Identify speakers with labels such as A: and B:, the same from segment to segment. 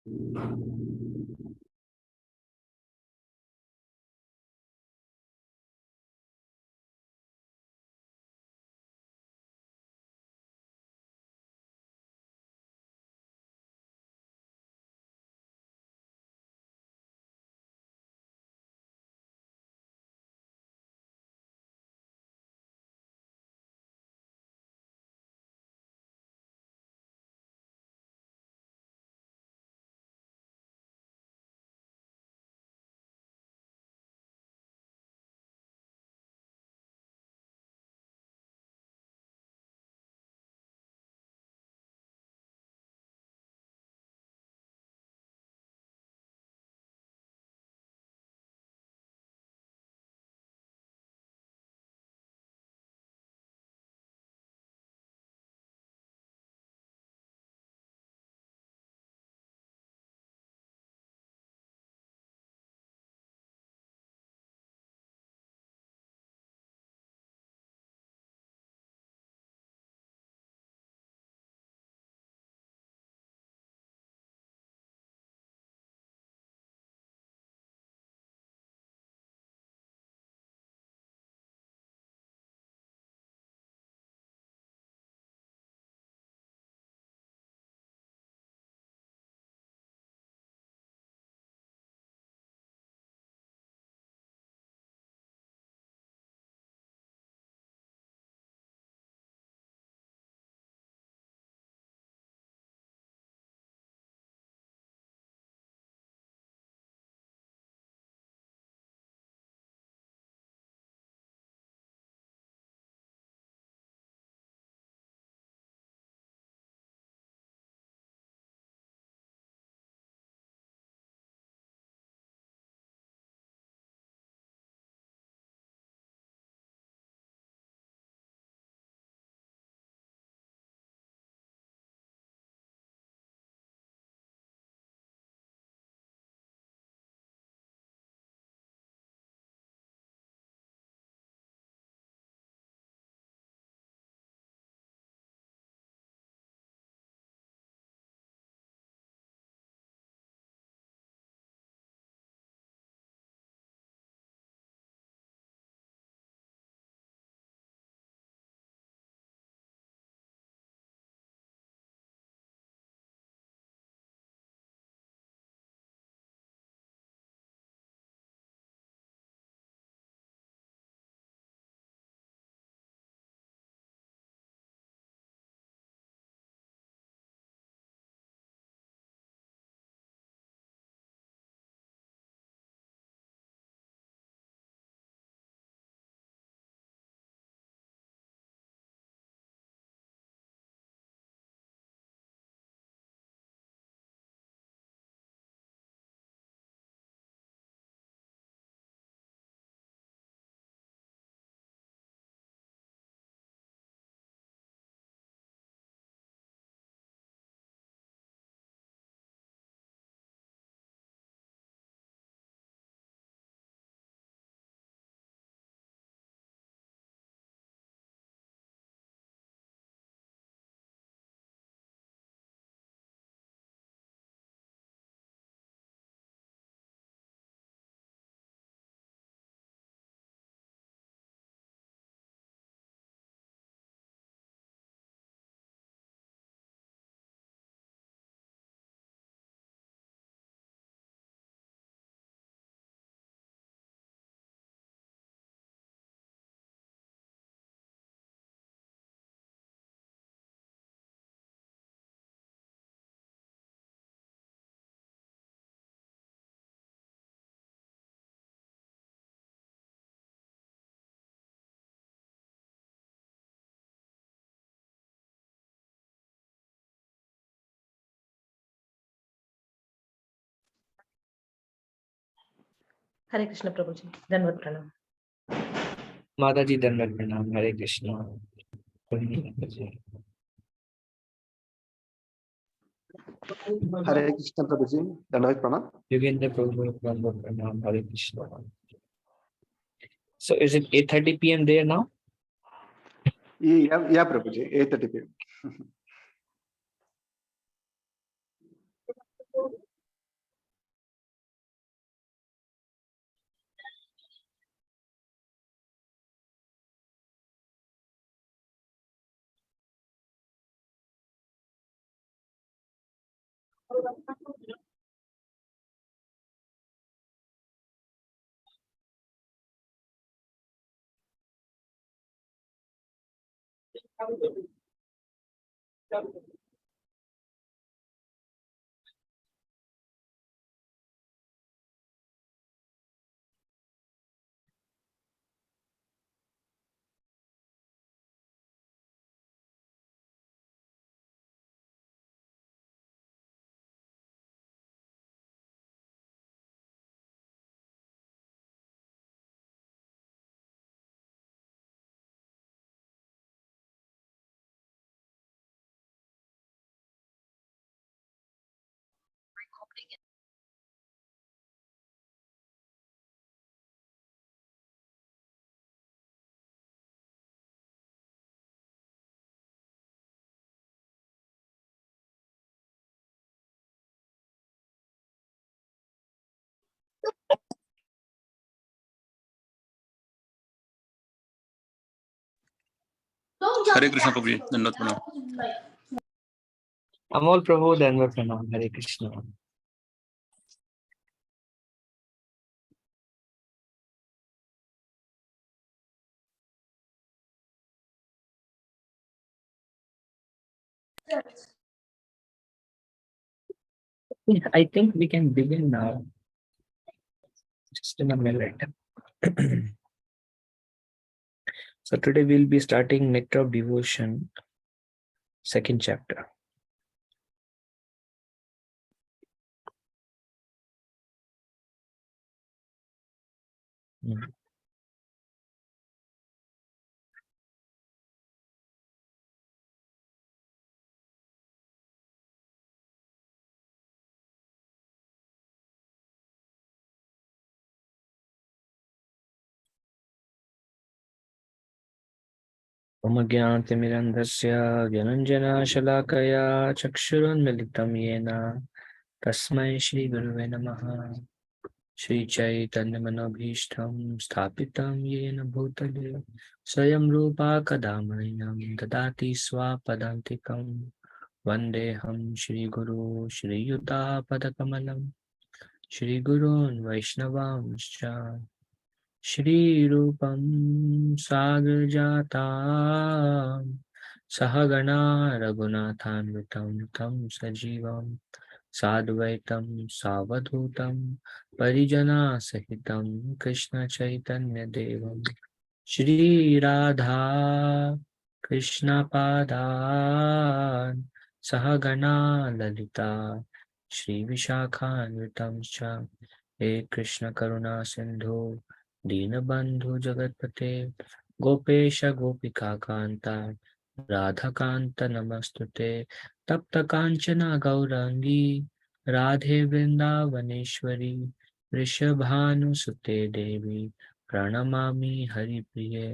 A: हरे कृष्ण प्रभु जी, धन्यवाद प्रणाम।
B: माता जी धन्यवाद प्रणाम। हरे कृष्ण।
C: हरे कृष्ण प्रभु जी, धन्यवाद प्रणाम।
B: योगेंद्र प्रभु प्रणाम। हरे Krishna. So is it 8:30 p.m. there now?
C: Yeah, Prabhuji, 8:30 p.m.
D: हरे कृष्ण प्रभु जी, दंडवत प्रणाम।
B: अमोल प्रभु दंडवत प्रणाम। हरे Krishna. I think we can begin now. Just in a minute. So today we'll be starting Nectar of Devotion, 2nd chapter. ज्ञानतिमिरन्धस्य ज्ञानञ्जनशलाकया चक्षुरुन्मिलितं येन तस्मै श्रीगुरुवे नमः। श्रीचैतन्यमनोभीष्टं स्थापितं येन भूतले स्वयं रूपा कदा मह्यं ददाति स्वापदान्तिकं। वन्देऽहं श्रीगुरो श्रीयुतापदकमलं श्रीगुरून् वैष्णवांश्च श्रीरूपं साग्रजातां सहगणा रघुनाथान्वितं तं सजीवं साद्वैतं सावधूतं परिजनसहितं कृष्णचैतन्यदेवं श्रीराधा कृष्णपादान् सहगणा ललिता श्रीविशाखान्वितं च। हे कृष्ण करुणा सिंधु दीनबंधु जगतपते गोपेश गोपिका कांता राधाकांत नमस्तुते। तप्त कांचना गौरांगी राधे वृंदावनेश्वरी वृषभानुसुते देवी प्रणमामि हरिप्रिये।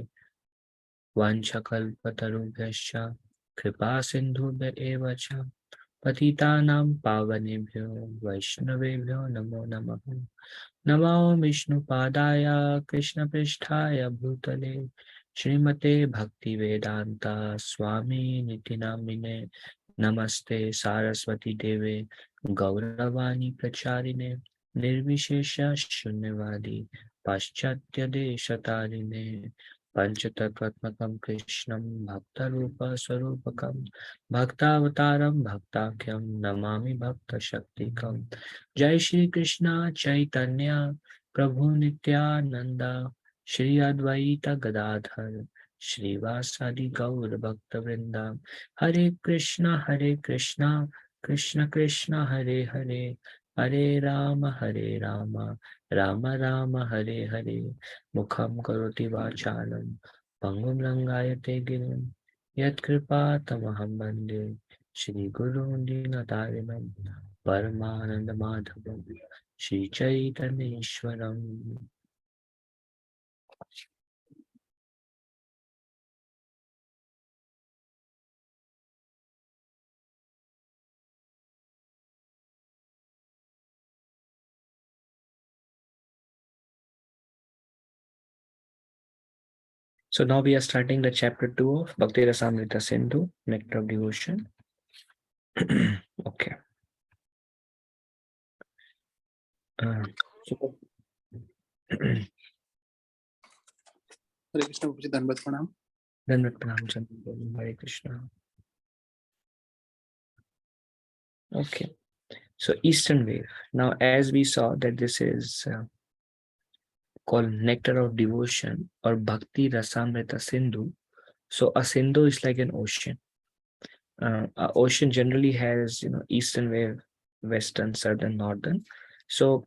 B: वाञ्छकल्पतरुभ्यश्च कृपा सिन्धुभ्य एव च पतितानां पावनेभ्यो वैष्णवेभ्यो नमो नमः। नमो विष्णुपादाय कृष्णपृष्ठाय भूतले श्रीमते भक्तिवेदान्ता स्वामी निति नामिने। नमस्ते सारस्वती देवे गौरवाणी प्रचारिणे निर्विशेष शून्यवादी पाश्चात्य देशतारिणे। पंचतत्त्वात्मकं कृष्णं भक्तरूपस्वरूपकं भक्तावतारं भक्ताख्यं नमामि भक्तशक्तिकं। जय श्री कृष्ण चैतन्य प्रभु नित्यानंद श्री अद्वैत गदाधर श्रीवासादि गौर भक्तवृंद। हरे कृष्ण कृष्ण कृष्ण हरे हरे हरे राम राम राम हरे हरे। मुखं करोति वाचालं पंगुं लङ्घयते गिरिं यत्कृपातमहं वन्दे श्रीगुरुं दीनतारिणं परमानन्दमाधवं श्रीचैतन्येश्वरम्। So now we are starting the chapter 2 of Bhakti Rasamrita Sindhu, Nectar of Devotion. Okay. Super.
D: हरे कृष्ण प्रभु जी धन्यवाद प्रणाम
B: Dandavat Pranam Chandra. Hare Krishna. Okay. So Eastern Wave. Now, as we saw that this is called Nectar of Devotion or Bhakti Rasamrita Sindhu. So a Sindhu is like an ocean. An ocean generally has, Eastern Wave, Western, Southern, Northern. So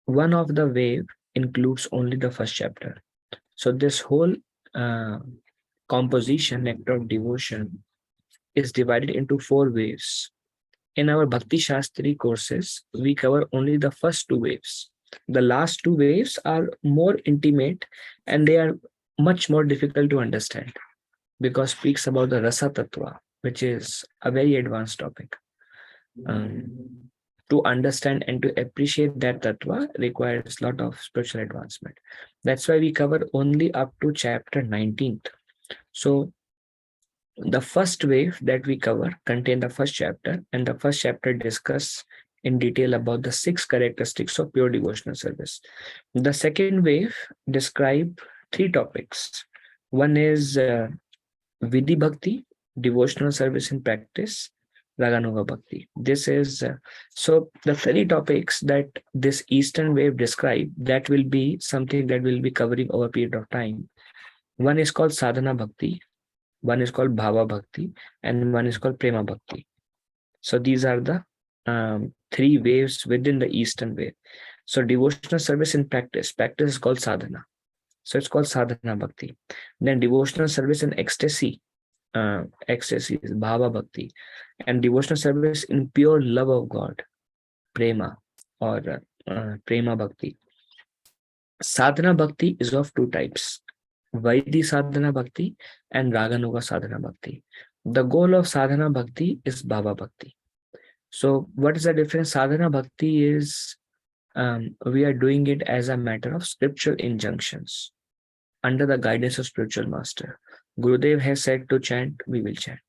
B: one of the wave includes only the first chapter. So this whole composition, Nectar of Devotion, is divided into 4 waves. In our Bhakti Shastri courses, we cover only the first 2 waves. The last 2 waves are more intimate and they are much more difficult to understand because speaks about the Rasa Tattva, which is a very advanced topic. To understand and to appreciate that Tattva requires a lot of spiritual advancement. That's why we cover only up to chapter 19th. So the first wave that we cover contain the first chapter, and the first chapter discuss in detail about the 6 characteristics of pure devotional service. The second wave describe 3 topics. One is Vidhi Bhakti, devotional service in practice, Raganuga Bhakti. This is so the 3 topics that this Eastern wave describe, that will be something that will be covering over a period of time. One is called Sadhana Bhakti, one is called Bhava Bhakti, and one is called Prema Bhakti. So these are the 3 waves within the Eastern wave. So devotional service in practice is called sadhana. So it's called sadhana bhakti. Then devotional service in ecstasy is Bhava Bhakti. And devotional service in pure love of God, Prema or Prema Bhakti. Sadhana Bhakti is of 2 types. Vaidhi Sadhana Bhakti and Raganuga Sadhana Bhakti. The goal of Sadhana Bhakti is Bhava Bhakti. So what is the difference? Sadhana Bhakti is we are doing it as a matter of scriptural injunctions under the guidance of spiritual master. Gurudev has said to chant, we will chant.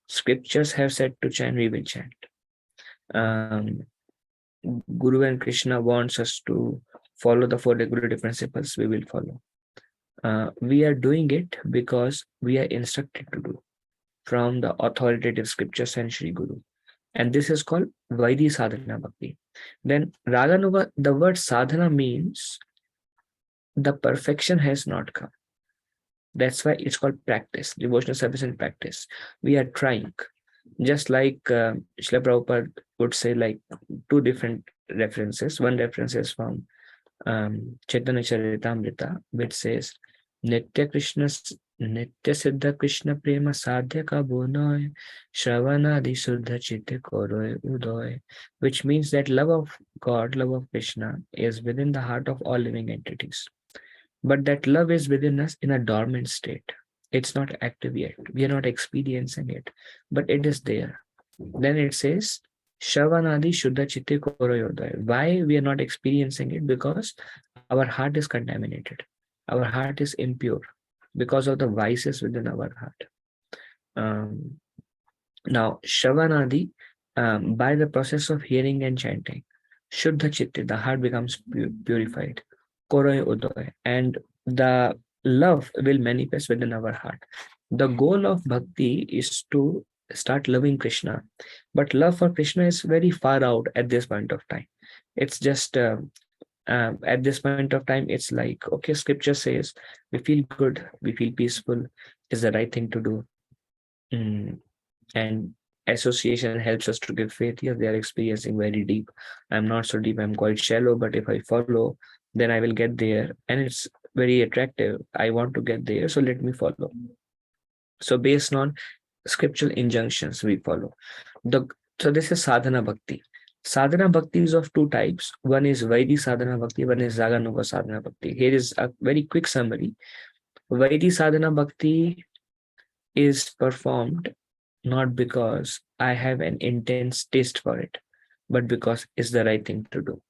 B: Scriptures have said to chant, we will chant. Guru and Krishna wants us to follow the 4 regulative principles, we will follow. We are doing it because we are instructed to do from the authoritative scriptures and Sri Guru. And this is called Vaidhi Sadhana Bhakti. Then Raganuga, the word sadhana means the perfection has not come. That's why it's called practice, devotional service and practice. We are trying. Just like Srila Prabhupada would say, like 2 different references. One reference is from Chaitanya Charitamrita, which says, Nitya Siddha Krishna Prema Sadhya ka bonoy, Shravana di Suddha Chitte Koroy Udoy, which means that love of God, love of Krishna is within the heart of all living entities. But that love is within us in a dormant state. It's not active yet. We are not experiencing it, but it is there. Then it says, Shravanadi Shuddha Chitte Koroyodoy. Why we are not experiencing it? Because our heart is contaminated. Our heart is impure because of the vices within our heart. Now, Shravanadi, by the process of hearing and chanting, Shuddha Chitte, the heart becomes purified. Koroy Udoy, and the love will manifest within our heart. The goal of bhakti is to start loving Krishna, but love for Krishna is very far out at this point of time. It's just at this point of time, it's like, okay, scripture says we feel good, we feel peaceful, is the right thing to do. And association helps us to give faith. Yes, they are experiencing very deep. I'm not so deep, I'm quite shallow, but if I follow, then I will get there. And it's very attractive. I want to get there, so let me follow. So based on scriptural injunctions, we follow. So this is sadhana bhakti. Sadhana bhakti is of 2 types. One is Vaidhi sadhana bhakti, one is Raganuga sadhana bhakti. Here is a very quick summary. Vaidhi sadhana bhakti is performed not because I have an intense taste for it, but because it's the right thing to do.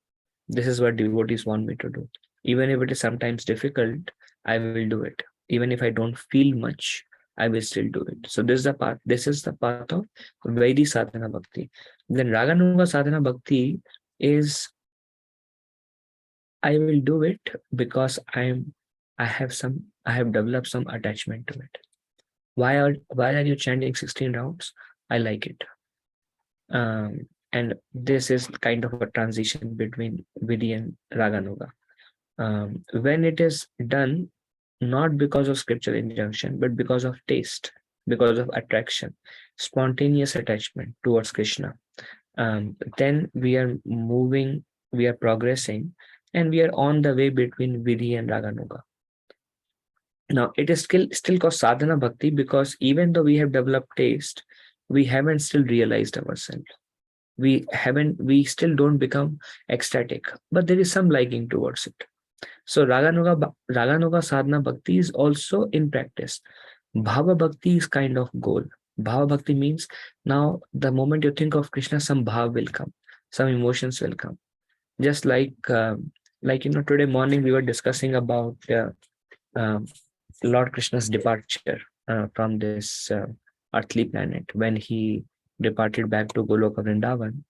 B: This is what devotees want me to do. Even if it is sometimes difficult, I will do it. Even if I don't feel much, I will still do it. So this is the path. This is the path of Vaidhi sadhana bhakti. Then Raganuga sadhana bhakti is I will do it because I have developed some attachment to it. Why are you chanting 16 rounds? I like it. And this is kind of a transition between Vidhi and Raganuga. When it is done, not because of scriptural injunction, but because of taste, because of attraction, spontaneous attachment towards Krishna, then we are moving, we are progressing, and we are on the way between Vidhi and Raganuga. Now, it is still called sadhana bhakti because even though we have developed taste, we haven't still realized ourselves. We still don't become ecstatic, but there is some liking towards it. So Raganuga sadhana bhakti is also in practice. Bhava bhakti is kind of goal. Bhava bhakti means now the moment you think of Krishna, some bhav will come, some emotions will come. Just today morning we were discussing about uh, Lord Krishna's departure from this earthly planet when he departed back to Goloka Vrindavan,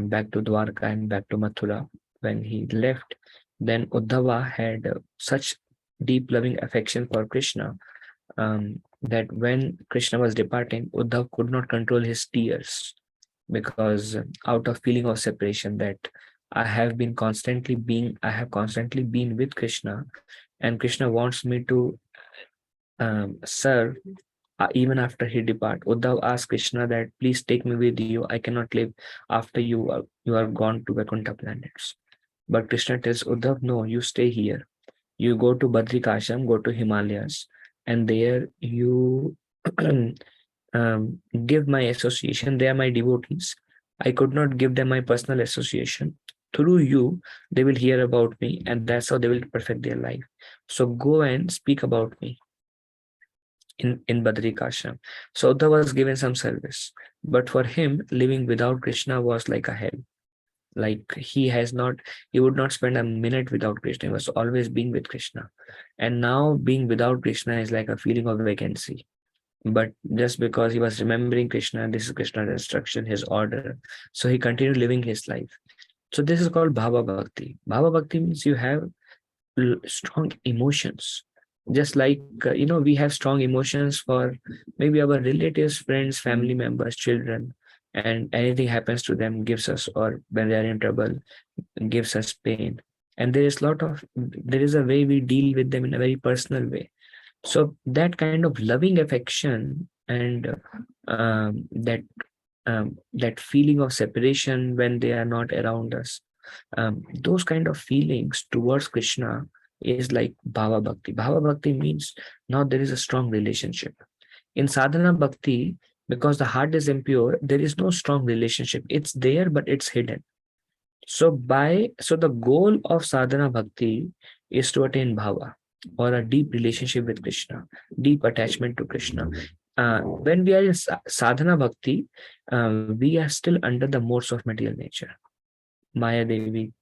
B: back to Dwarka and back to Mathura. When he left, then Uddhava had such deep loving affection for Krishna that when Krishna was departing, Uddhav could not control his tears because out of feeling of separation that I have constantly been with Krishna, and Krishna wants me to serve even after he depart. Uddhav asked Krishna that please take me with you. I cannot live after you are gone to Vaikuntha planets. But Krishna tells Uddhav, no, you stay here. You go to Badrikasham, go to Himalayas, and there you give my association. They are my devotees. I could not give them my personal association. Through you, they will hear about me, and that's how they will perfect their life. So go and speak about me in Badrikasham. So Uddhav was given some service. But for him, living without Krishna was like a hell. Like he would not spend a minute without Krishna. He was always being with Krishna. And now being without Krishna is like a feeling of vacancy. But just because he was remembering Krishna, this is Krishna's instruction, his order. So he continued living his life. So this is called Bhava Bhakti. Bhava Bhakti means you have strong emotions. Just like, we have strong emotions for maybe our relatives, friends, family members, children, and anything happens to them gives us, or when they are in trouble, gives us pain. And there is a way we deal with them in a very personal way. So that kind of loving affection and that feeling of separation when they are not around us, those kind of feelings towards Krishna is like Bhava Bhakti. Bhava Bhakti means now there is a strong relationship. In Sadhana Bhakti, because the heart is impure, there is no strong relationship. It's there, but it's hidden. So the goal of Sadhana Bhakti is to attain Bhava, or a deep relationship with Krishna, deep attachment to Krishna. When we are in Sadhana Bhakti, we are still under the modes of material nature. Maya Devi,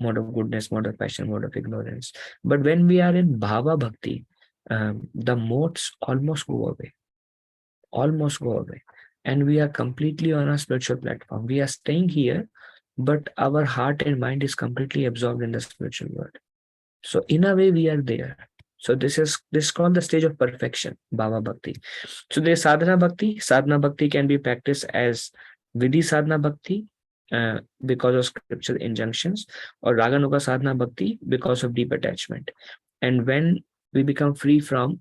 B: mode of goodness, mode of passion, mode of ignorance. But when we are in Bhava Bhakti, the modes almost go away. And we are completely on a spiritual platform. We are staying here, but our heart and mind is completely absorbed in the spiritual world. So in a way, we are there. So this is called the stage of perfection, Bhava Bhakti. So there's Sadhana Bhakti. Sadhana Bhakti can be practiced as Vidhi Sadhana Bhakti because of scriptural injunctions, or Raganuga Sadhana Bhakti because of deep attachment. And when we become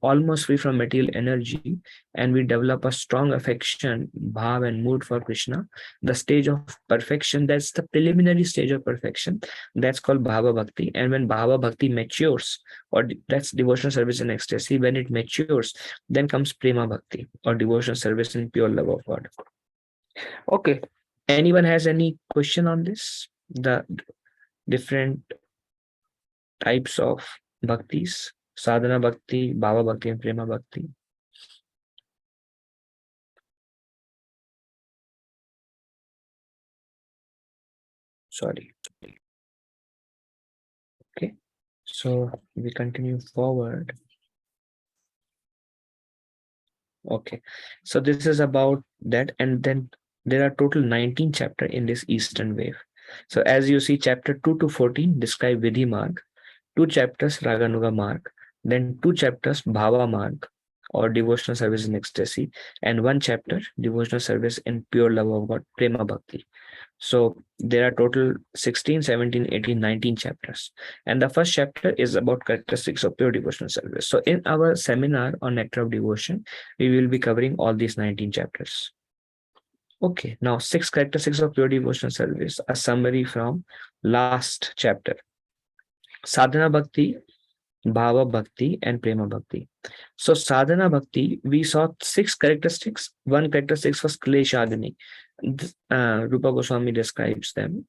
B: almost free from material energy, and we develop a strong affection, bhav and mood for Krishna, the stage of perfection, that's the preliminary stage of perfection, that's called Bhava Bhakti. And when Bhava Bhakti matures, or that's devotional service in ecstasy, when it matures, then comes Prema Bhakti, or devotional service in pure love of God. Okay. Anyone has any question on this? The different types of bhaktis, sadhana bhakti, bhava bhakti, and prema bhakti. Sorry. Okay. So we continue forward. Okay. So this is about that. And then there are total 19 chapters in this Eastern wave. So as you see, chapter 2 to 14 describe Vidhi Marg, 2 chapters Raganuga Marg, then 2 chapters Bhava Marg or devotional service in ecstasy, and 1 chapter devotional service in pure love of God, Prema Bhakti. So there are total 16, 17, 18, 19 chapters. And the first chapter is about characteristics of pure devotional service. So in our seminar on Nectar of Devotion, we will be covering all these 19 chapters. Okay, now 6 characteristics of pure devotional service, a summary from last chapter. Sadhana Bhakti, Bhava Bhakti, and Prema Bhakti. So Sadhana Bhakti, we saw 6 characteristics. 1 characteristic was Kleshadini. Rupa Goswami describes them.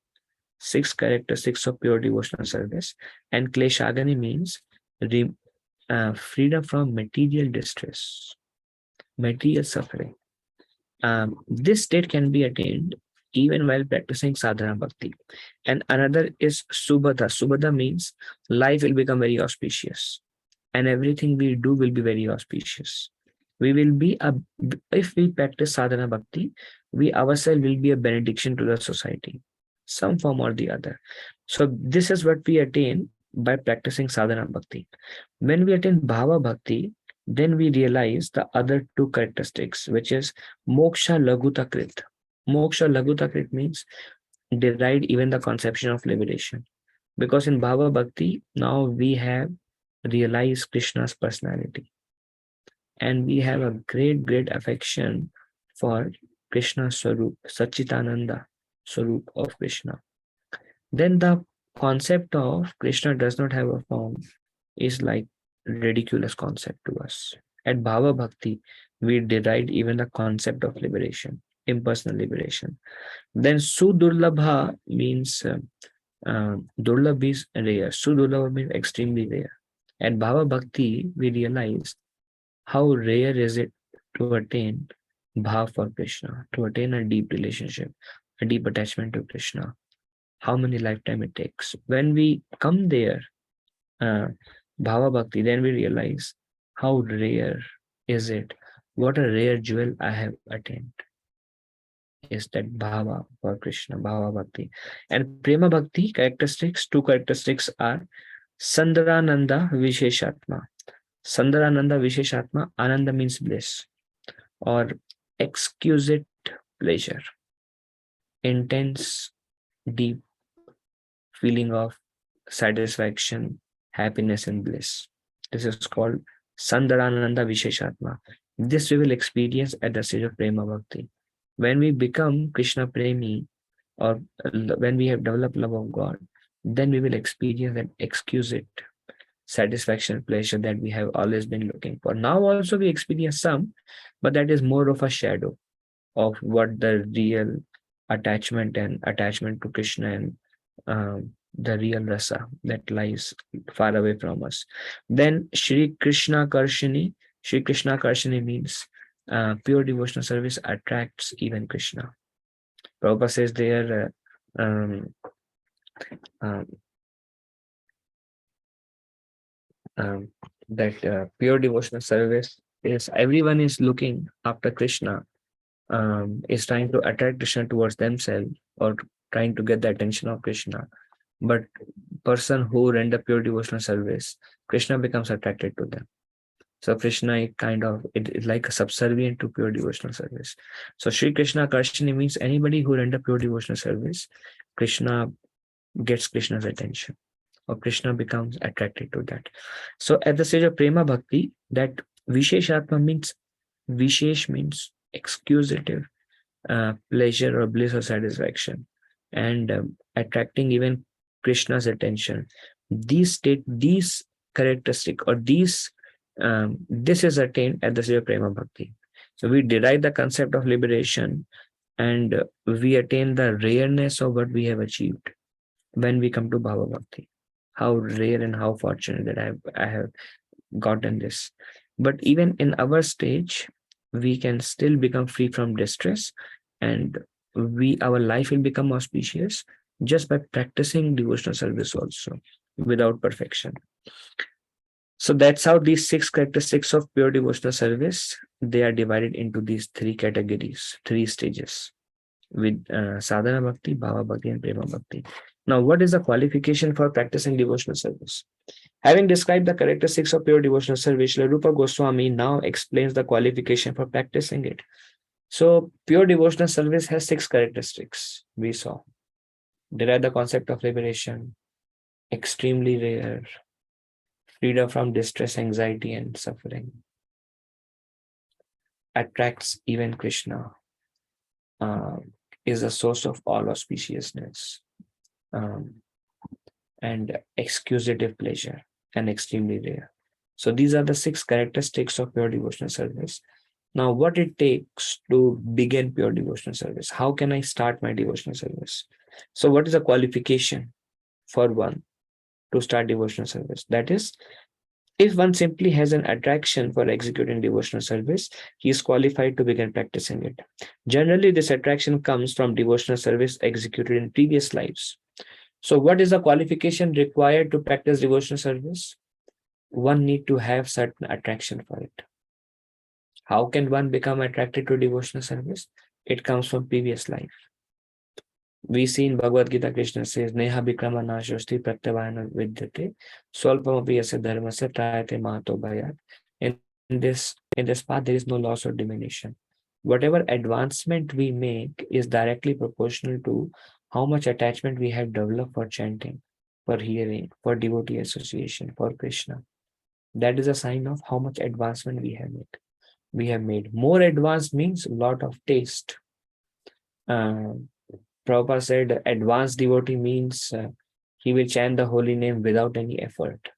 B: 6 characteristics of pure devotional service. And Kleshadini means freedom from material distress, material suffering. This state can be attained even while practicing sadhana bhakti. And another is subhada. Subhada means life will become very auspicious and everything we do will be very auspicious. We will be if we practice sadhana bhakti, we ourselves will be a benediction to the society, some form or the other. So this is what we attain by practicing sadhana bhakti. When we attain bhava bhakti, then we realize the other 2 characteristics, which is moksha lagutakrit. Moksha lagutakrit means deride even the conception of liberation. Because in bhava bhakti, now we have realized Krishna's personality. And we have a great affection for Krishna's Swarup, Sachitananda Swarup of Krishna. Then the concept of Krishna does not have a form is like ridiculous concept to us. At Bhava Bhakti, we deride even the concept of liberation, impersonal liberation. Then Sudurlabha means Durlabh is rare. Sudurlabha means extremely rare. At Bhava Bhakti, we realize how rare is it to attain Bhav for Krishna, to attain a deep relationship, a deep attachment to Krishna. How many lifetime it takes. When we come there, Bhava Bhakti, then we realize how rare is it. What a rare jewel I have attained. Is that Bhava for Krishna, Bhava Bhakti. And Prema Bhakti characteristics, 2 characteristics are Sandarananda Visheshatma. Sandarananda Visheshatma, Ananda means bliss or exquisite pleasure, intense, deep feeling of satisfaction, happiness and bliss. This is called Sandarananda Visheshatma. This we will experience at the stage of Prema Bhakti. When we become Krishna Premi or when we have developed love of God, then we will experience that exquisite satisfaction, pleasure that we have always been looking for. Now also we experience some, but that is more of a shadow of what the real attachment to Krishna and the real rasa that lies far away from us. Then Shri Krishna Karshini. Shri Krishna Karshini means pure devotional service attracts even Krishna. Prabhupada says there that pure devotional service is everyone is looking after Krishna, is trying to attract Krishna towards themselves or trying to get the attention of Krishna. But person who render pure devotional service, Krishna becomes attracted to them. So Krishna it is like a subservient to pure devotional service. So Shri Krishna Karshini means anybody who render pure devotional service, Krishna gets Krishna's attention or Krishna becomes attracted to that. So at the stage of Prema Bhakti, that Visheshatma means, Vishesh means exquisite pleasure or bliss or satisfaction, and attracting even Krishna's attention. These characteristic or this is attained at the stage of Prema Bhakti. So we derive the concept of liberation and we attain the rareness of what we have achieved when we come to Bhava Bhakti. How rare and how fortunate that I have gotten this. But even in our stage, we can still become free from distress and our life will become auspicious just by practicing devotional service also without perfection. So that's how these 6 characteristics of pure devotional service, they are divided into these 3 categories, 3 stages. with sadhana bhakti, bhava bhakti, and prema bhakti. Now, what is the qualification for practicing devotional service? Having described the characteristics of pure devotional service, Srila Rupa Goswami now explains the qualification for practicing it. So, pure devotional service has 6 characteristics we saw. Derive the concept of liberation, extremely rare, freedom from distress, anxiety, and suffering, attracts even Krishna, is a source of all auspiciousness, and exquisite pleasure, and extremely rare. So these are the 6 characteristics of pure devotional service. Now, what it takes to begin pure devotional service? How can I start my devotional service? So what is the qualification for one to start devotional service? That is, if one simply has an attraction for executing devotional service, he is qualified to begin practicing it. Generally, this attraction comes from devotional service executed in previous lives. So what is the qualification required to practice devotional service? One need to have certain attraction for it. How can one become attracted to devotional service? It comes from previous life. We see in Bhagavad Gita, Krishna says, Neha Bikrama Nashosti Pratyavayana Vidyate, Swalpamapi Yasya Dharmasya Trayate Mahato Bhayat. In this path, there is no loss or diminution. Whatever advancement we make is directly proportional to how much attachment we have developed for chanting, for hearing, for devotee association, for Krishna. That is a sign of how much advancement we have made. More advanced means a lot of taste. Prabhupada said advanced devotee means he will chant the holy name without any effort.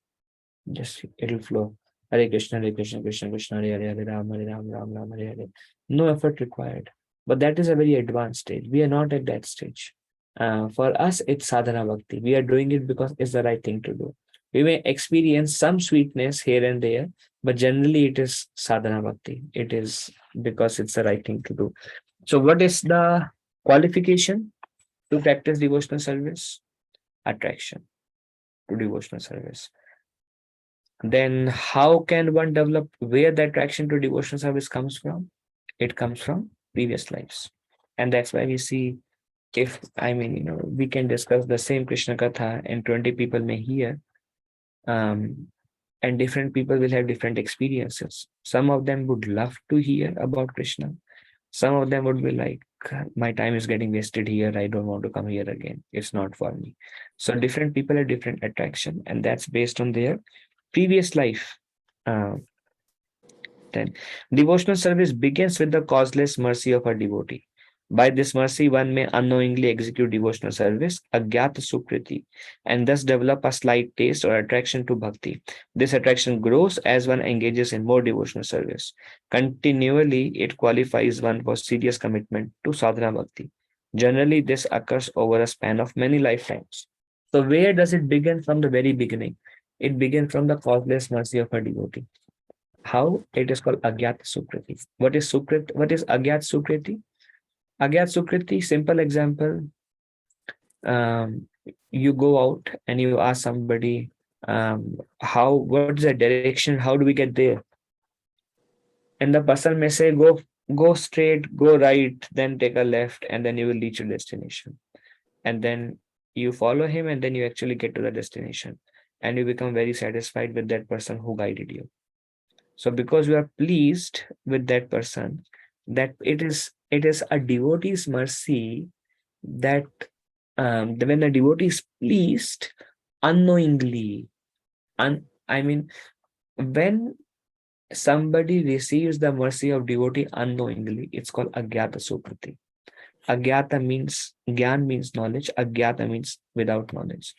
B: Just it'll flow. Hare Krishna, Krishna Krishna, Hare Hare, Hare Ram, Ram, Hare Hare. No effort required. But that is a very advanced stage. We are not at that stage. For us, it's sadhana bhakti. We are doing it because it's the right thing to do. We may experience some sweetness here and there, but generally it is sadhana bhakti. It is because it's the right thing to do. So what is the qualification to practice devotional service? Attraction to devotional service. Then how can one develop where the attraction to devotional service comes from? It comes from previous lives. And that's why we see, we can discuss the same Krishna Katha and 20 people may hear, and different people will have different experiences. Some of them would love to hear about Krishna. Some of them would be like, my time is getting wasted here. I don't want to come here again. It's not for me. So different people have different attraction, and that's based on their previous life. Then devotional service begins with the causeless mercy of a devotee. By this mercy, one may unknowingly execute devotional service, agyata sukriti, and thus develop a slight taste or attraction to bhakti. This attraction grows as one engages in more devotional service. Continually, it qualifies one for serious commitment to sadhana bhakti. Generally, this occurs over a span of many lifetimes. So where does it begin? From the very beginning. It begins from the causeless mercy of a devotee. How? It is called Agyat Sukriti. What is Sukrit? What is Agyat Sukriti? Agyat Sukriti, simple example. You go out and you ask somebody, what is the direction? How do we get there? And the person may say, go straight, go right, then take a left, and then you will reach your destination. And then you follow him, and then you actually get to the destination. And you become very satisfied with that person who guided you. So because you are pleased with that person, that it is a devotee's mercy that when a devotee is pleased unknowingly, when somebody receives the mercy of devotee unknowingly, it's called agyata sukriti. Agyata means, gyan means knowledge, agyata means without knowledge.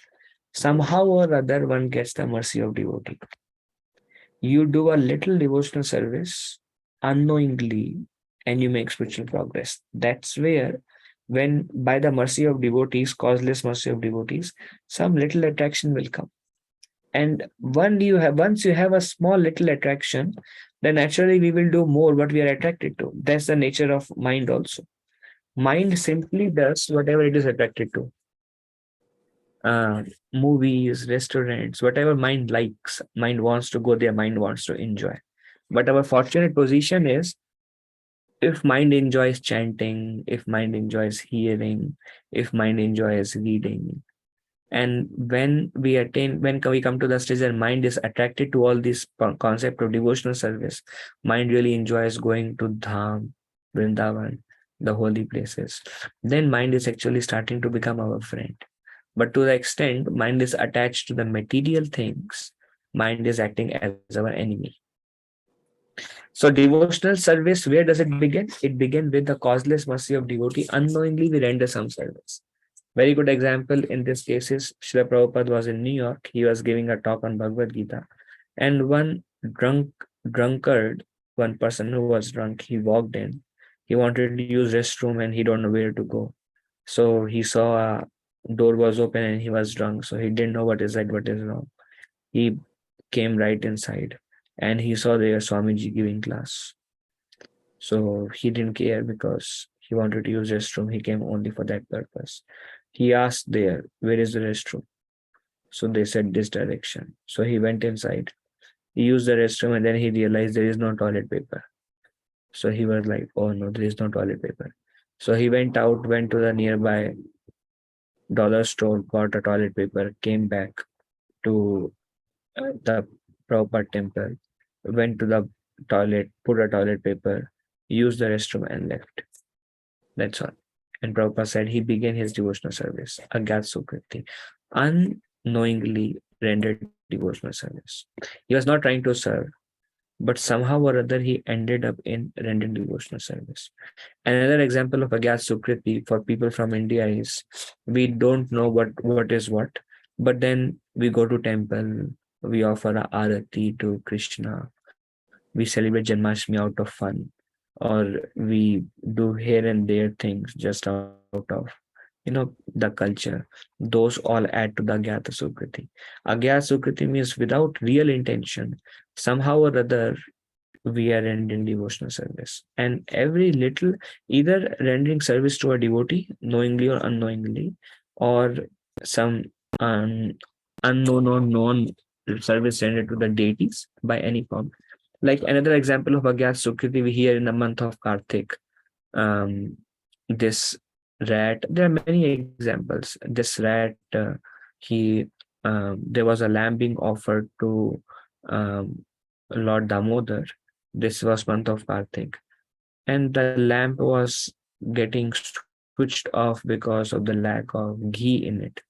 B: Somehow or other, one gets the mercy of devotee. You do a little devotional service unknowingly and you make spiritual progress. That's where, when by the mercy of devotees, causeless mercy of devotees, some little attraction will come. And once you have a small little attraction, then naturally we will do more what we are attracted to. That's the nature of mind also. Mind simply does whatever it is attracted to. Movies, restaurants, whatever mind likes, mind wants to go there, mind wants to enjoy. But our fortunate position is if mind enjoys chanting, if mind enjoys hearing, if mind enjoys reading, and when we come to the stage that mind is attracted to all this concept of devotional service, mind really enjoys going to Dham, Vrindavan, the holy places, then mind is actually starting to become our friend. But to the extent mind is attached to the material things, mind is acting as our enemy. So devotional service, where does it begin? It begins with the causeless mercy of devotee. Unknowingly, we render some service. Very good example in this case is Srila Prabhupada was in New York. He was giving a talk on Bhagavad Gita, and one drunkard, one person who was drunk, he walked in. He wanted to use restroom and he don't know where to go. So he saw a door was open and he was drunk. So he didn't know what is right, what is wrong. He came right inside and he saw there Swamiji giving class. So he didn't care because he wanted to use restroom. He came only for that purpose. He asked there, where is the restroom? So they said this direction. So he went inside. He used the restroom and then he realized there is no toilet paper. So he was like, oh no, there is no toilet paper. So he went out, went to the nearby dollar store, got a toilet paper, came back to the proper temple, went to the toilet, put a toilet paper, used the restroom and left. That's all. And Prabhupada said he began his devotional service, Agyat Sukriti, unknowingly rendered devotional service. He was not trying to serve, but somehow or other he ended up in rendering devotional service. Another example of Agyat Sukriti for people from India is we don't know what is what, but then we go to temple, we offer a arati to Krishna, we celebrate Janmashtami out of fun, or we do here and there things just out of the culture. Those all add to the Agyata Sukriti. Agyata Sukriti means without real intention, somehow or other we are rendering devotional service. And every little, either rendering service to a devotee, knowingly or unknowingly, or some unknown or known service rendered to the deities by any form. Like another example of Agyat Sukriti we hear in the month of Kartik. Um, this rat, there are many examples. This rat, he there was a lamb being offered to Lord Damodar. This was month of Kartik, and the lamp was getting switched off because of the lack of ghee in it.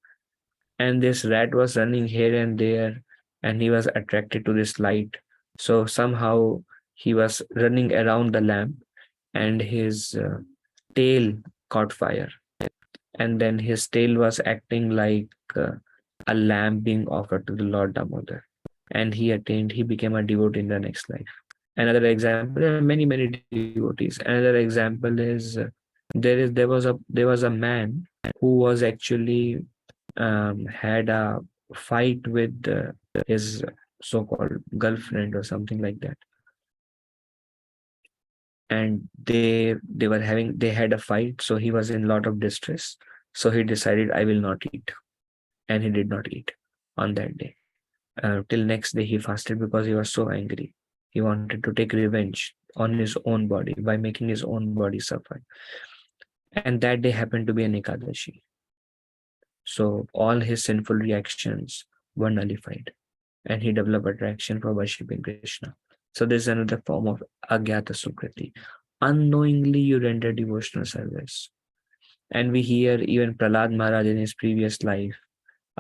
B: And this rat was running here and there, and he was attracted to this light. So somehow he was running around the lamp, and his tail caught fire. And then his tail was acting like a lamb being offered to the Lord Damodar. And he became a devotee in the next life. Another example, there are many devotees. Another example is there was a man who was actually had a fight with his so-called girlfriend or something like that, and they had a fight. So he was in a lot of distress. So he decided, I will not eat, and he did not eat on that day. Till next day he fasted because he was so angry. He wanted to take revenge on his own body by making his own body suffer. And that day happened to be an Ekadashi. So all his sinful reactions were nullified, and he developed attraction for worshipping Krishna. So this is another form of Agyata Sukriti. Unknowingly you render devotional service. And we hear even Prahlad Maharaj in his previous life,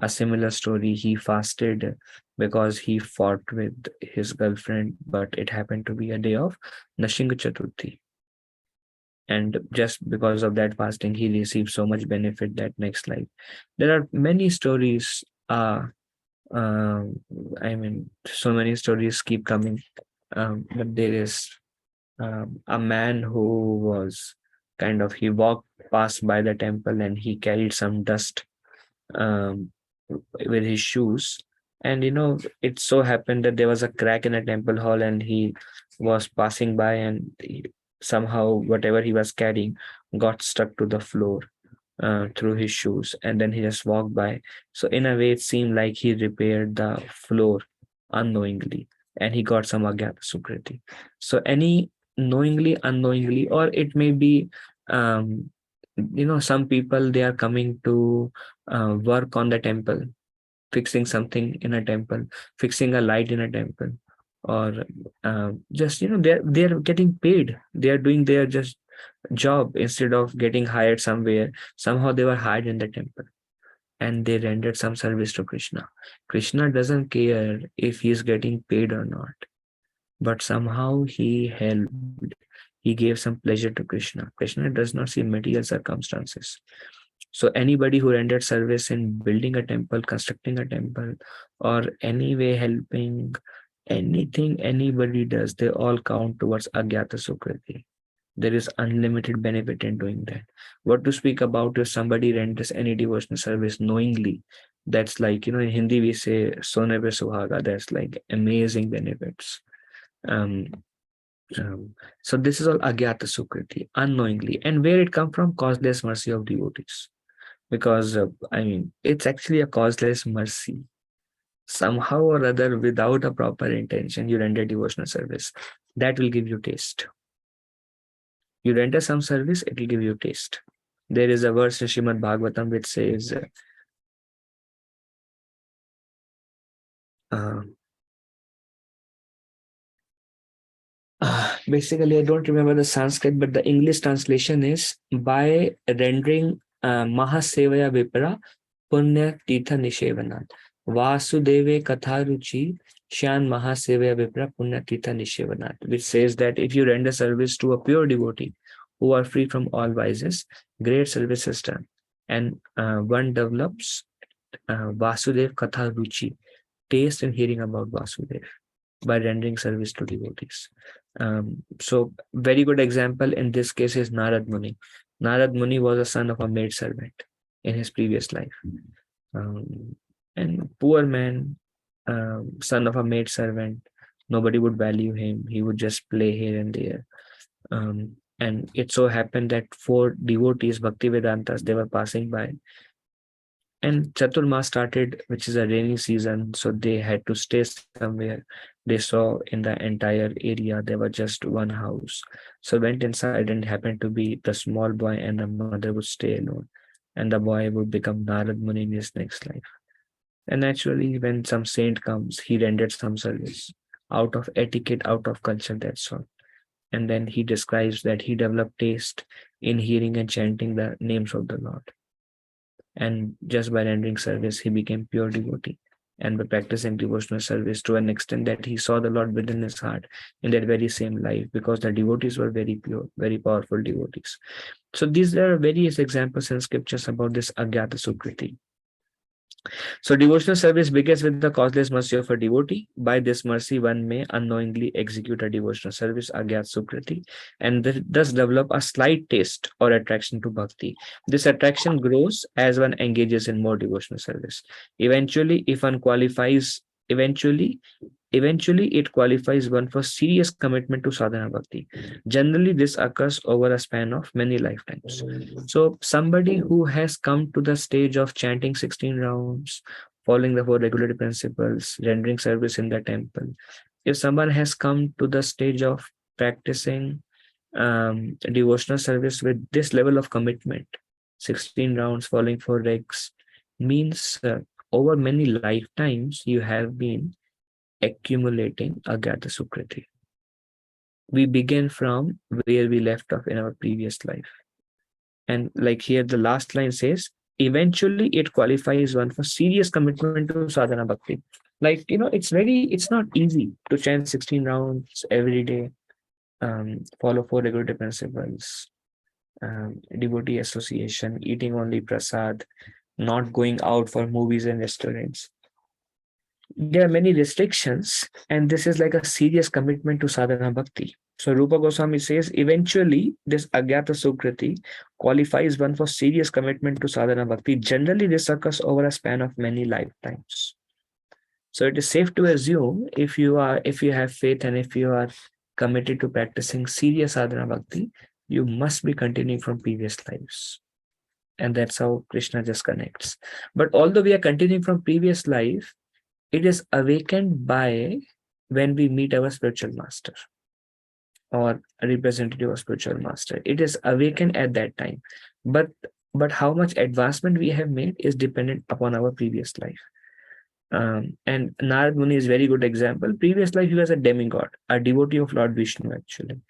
B: a similar story. He fasted because he fought with his girlfriend, but it happened to be a day of Nashinga Chaturthi. And just because of that fasting, he received so much benefit that next life. There are many stories. So many stories keep coming. But there is a man who was he walked past by the temple and he carried some dust um, with his shoes. And it so happened that there was a crack in a temple hall and he was passing by, and somehow whatever he was carrying got stuck to the floor through his shoes, and then he just walked by. So in a way it seemed like he repaired the floor unknowingly, and he got some Agyata Sukriti. So any knowingly, unknowingly, or it may be, some people, they are coming to work on the temple, fixing something in a temple, fixing a light in a temple, or just, they're getting paid. They are doing their just job instead of getting hired somewhere. Somehow they were hired in the temple and they rendered some service to Krishna. Krishna doesn't care if he's getting paid or not, but somehow he helped. He gave some pleasure to Krishna. Krishna does not see material circumstances. So anybody who rendered service in building a temple, constructing a temple, or any way helping, anything anybody does, they all count towards Agyata Sukriti. There is unlimited benefit in doing that. What to speak about if somebody renders any devotional service knowingly? That's like, in Hindi we say Sone pe Suhaga. That's like amazing benefits. Um, so this is all Agyata Sukriti, unknowingly. And where it come from? Causeless mercy of devotees. Because, it's actually a causeless mercy. Somehow or other, without a proper intention, you render devotional service. That will give you taste. You render some service, it will give you taste. There is a verse in Srimad Bhagavatam which says, basically, I don't remember the Sanskrit, but the English translation is, by rendering Mahasevaya Vipra Punya Titha Nishevanat. Vasudeve Katharuchi Shan Mahasevaya Vipra Punya Titha Nishevanat, which says that if you render service to a pure devotee who are free from all vices, great service is done. And one develops Vasudev Katharuchi, taste and hearing about Vasudev, by rendering service to devotees. So very good example in this case is Narad Muni. Narad Muni was a son of a maid servant in his previous life. And poor man, son of a maid servant, nobody would value him. He would just play here and there. And it so happened that 4 devotees, Bhakti Vedantas, they were passing by. And Chaturmas started, which is a rainy season, so they had to stay somewhere. They saw in the entire area there was just one house. So went inside, and happened to be the small boy and the mother would stay alone. And the boy would become Narad Muni in his next life. And naturally, when some saint comes, he rendered some service out of etiquette, out of culture, that's all. And then he describes that he developed taste in hearing and chanting the names of the Lord. And just by rendering service, he became pure devotee. And by practicing devotional service to an extent that he saw the Lord within his heart in that very same life, because the devotees were very pure, very powerful devotees. So these are various examples in scriptures about this Agyata Sukriti. So devotional service begins with the causeless mercy of a devotee. By this mercy, one may unknowingly execute a devotional service, Agyat Sukriti, and thus develop a slight taste or attraction to bhakti. This attraction grows as one engages in more devotional service. Eventually, if one qualifies, eventually it qualifies one for serious commitment to sadhana bhakti. Generally, this occurs over a span of many lifetimes. So somebody who has come to the stage of chanting 16 rounds, following the 4 regulatory principles, rendering service in the temple, if someone has come to the stage of practicing devotional service with this level of commitment, 16 rounds, following 4 regs, means over many lifetimes you have been accumulating Agyata Sukriti. We begin from where we left off in our previous life. And like here, the last line says, eventually it qualifies one for serious commitment to sadhana bhakti. Like, it's not easy to chant 16 rounds every day, follow 4 regulatory principles, devotee association, eating only prasad, not going out for movies and restaurants. There are many restrictions, and this is like a serious commitment to sadhana bhakti. So Rupa Goswami says, eventually this Agyata Sukriti qualifies one for serious commitment to sadhana bhakti. Generally, this occurs over a span of many lifetimes. So it is safe to assume, if you have faith and if you are committed to practicing serious sadhana bhakti, you must be continuing from previous lives. And that's how Krishna just connects. But although we are continuing from previous life, it is awakened by when we meet our spiritual master. or a representative of spiritual master. It is awakened at that time. But how much advancement we have made is dependent upon our previous life. And Narad Muni is very good example. Previous life he was a demigod, a devotee of Lord Vishnu actually.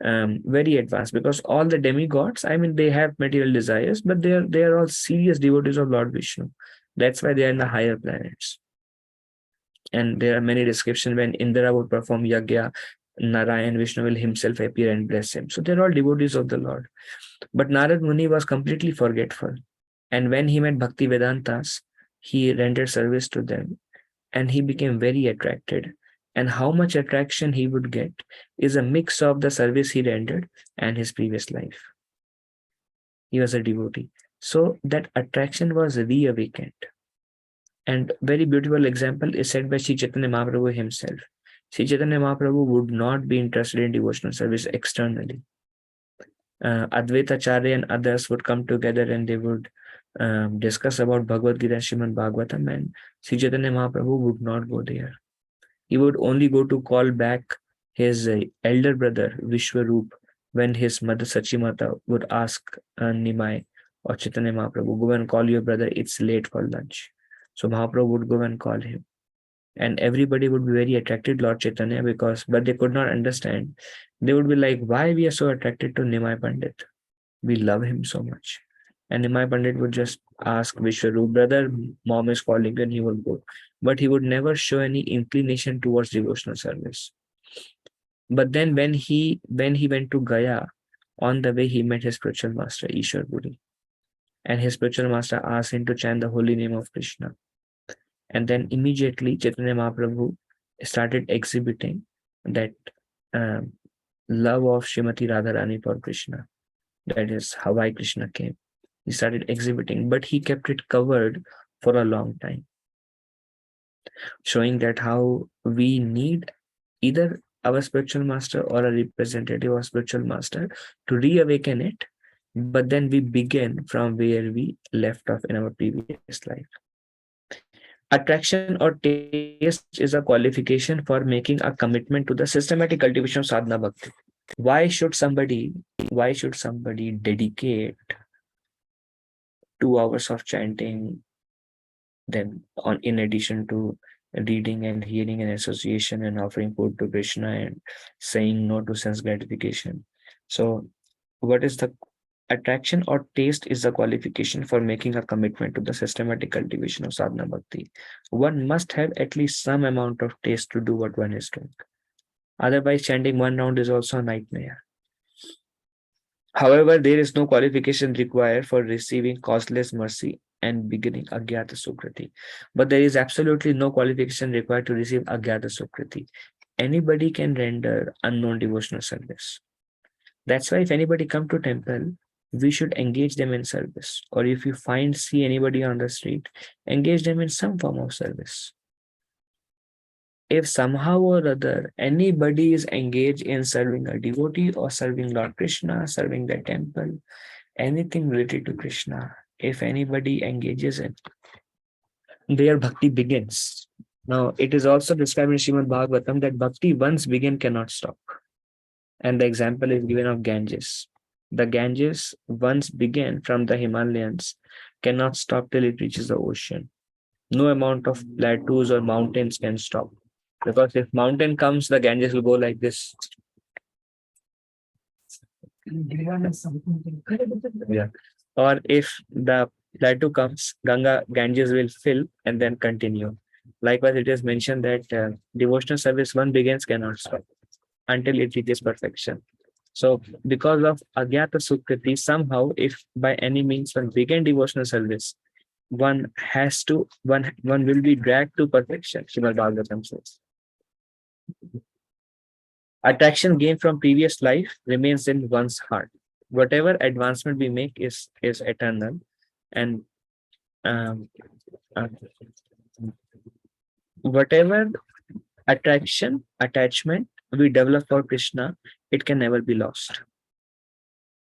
B: Very advanced, because all the demigods, I mean, they have material desires, but they are all serious devotees of Lord Vishnu. That's why they are in the higher planets. And there are many descriptions when Indra would perform yagya, Narayan Vishnu will himself appear and bless him. So they're all devotees of the Lord. But Narad Muni was completely forgetful. And when he met Bhakti Vedantas, he rendered service to them and he became very attracted. And how much attraction he would get is a mix of the service he rendered and his previous life. He was a devotee. So that attraction was reawakened. And very beautiful example is said by Sri Chaitanya Mahaprabhu himself. Sri Chaitanya Mahaprabhu would not be interested in devotional service externally. Advaita Acharya and others would come together and they would discuss about Bhagavad Gita and Srimad Bhagavatam, and Sri Chaitanya Mahaprabhu would not go there. He would only go to call back his elder brother Vishwarup when his mother Sachimata would ask Nimai or Chaitanya Mahaprabhu, go and call your brother, it's late for lunch. So Mahaprabhu would go and call him. And everybody would be very attracted to Lord Chaitanya but they could not understand. They would be like, why we are so attracted to Nimai Pandit? We love him so much. And Nimai Pandit would just ask Vishwarup, brother, mom is calling and he would go. But he would never show any inclination towards devotional service. But then when he went to Gaya, on the way he met his spiritual master, Ishwar Puri. And his spiritual master asked him to chant the holy name of Krishna. And then immediately Chaitanya Mahaprabhu started exhibiting that love of Srimati Radharani for Krishna. That is how why Krishna came. He started exhibiting, but he kept it covered for a long time, showing that how we need either our spiritual master or a representative of spiritual master to reawaken it, but then we begin from where we left off in our previous life. Attraction or taste is a qualification for making a commitment to the systematic cultivation of sadhana bhakti. Why should somebody dedicate 2 hours of chanting, then in addition to reading and hearing and association and offering food to Krishna and saying no to sense gratification? So what is the attraction or taste is a qualification for making a commitment to the systematic cultivation of sadhana bhakti. One must have at least some amount of taste to do what one is doing. Otherwise, chanting one round is also a nightmare. However, there is no qualification required for receiving causeless mercy and beginning Agyata Sukriti. But there is absolutely no qualification required to receive Agyata Sukriti. Anybody can render unknown devotional service. That's why if anybody come to temple, we should engage them in service. Or if you see anybody on the street, engage them in some form of service. If somehow or other anybody is engaged in serving a devotee or serving Lord Krishna, serving the temple, anything related to Krishna, if anybody engages in, their bhakti begins. Now, it is also described in Srimad Bhagavatam that bhakti once begin cannot stop. And the example is given of Ganges. The Ganges once began from the Himalayas cannot stop till it reaches the ocean. No amount of plateaus or mountains can stop. Because if mountain comes, the Ganges will go like this. Yeah. Or if the plateau comes, Ganges will fill and then continue. Likewise, it is mentioned that devotional service one begins cannot stop until it reaches perfection. So because of Agyata Sukriti, somehow, if by any means one begin devotional service, one will be dragged to perfection, Srimad Bhagavatam says. Attraction gained from previous life remains in one's heart. Whatever advancement we make is eternal, and whatever attachment we develop for Krishna, it can never be lost.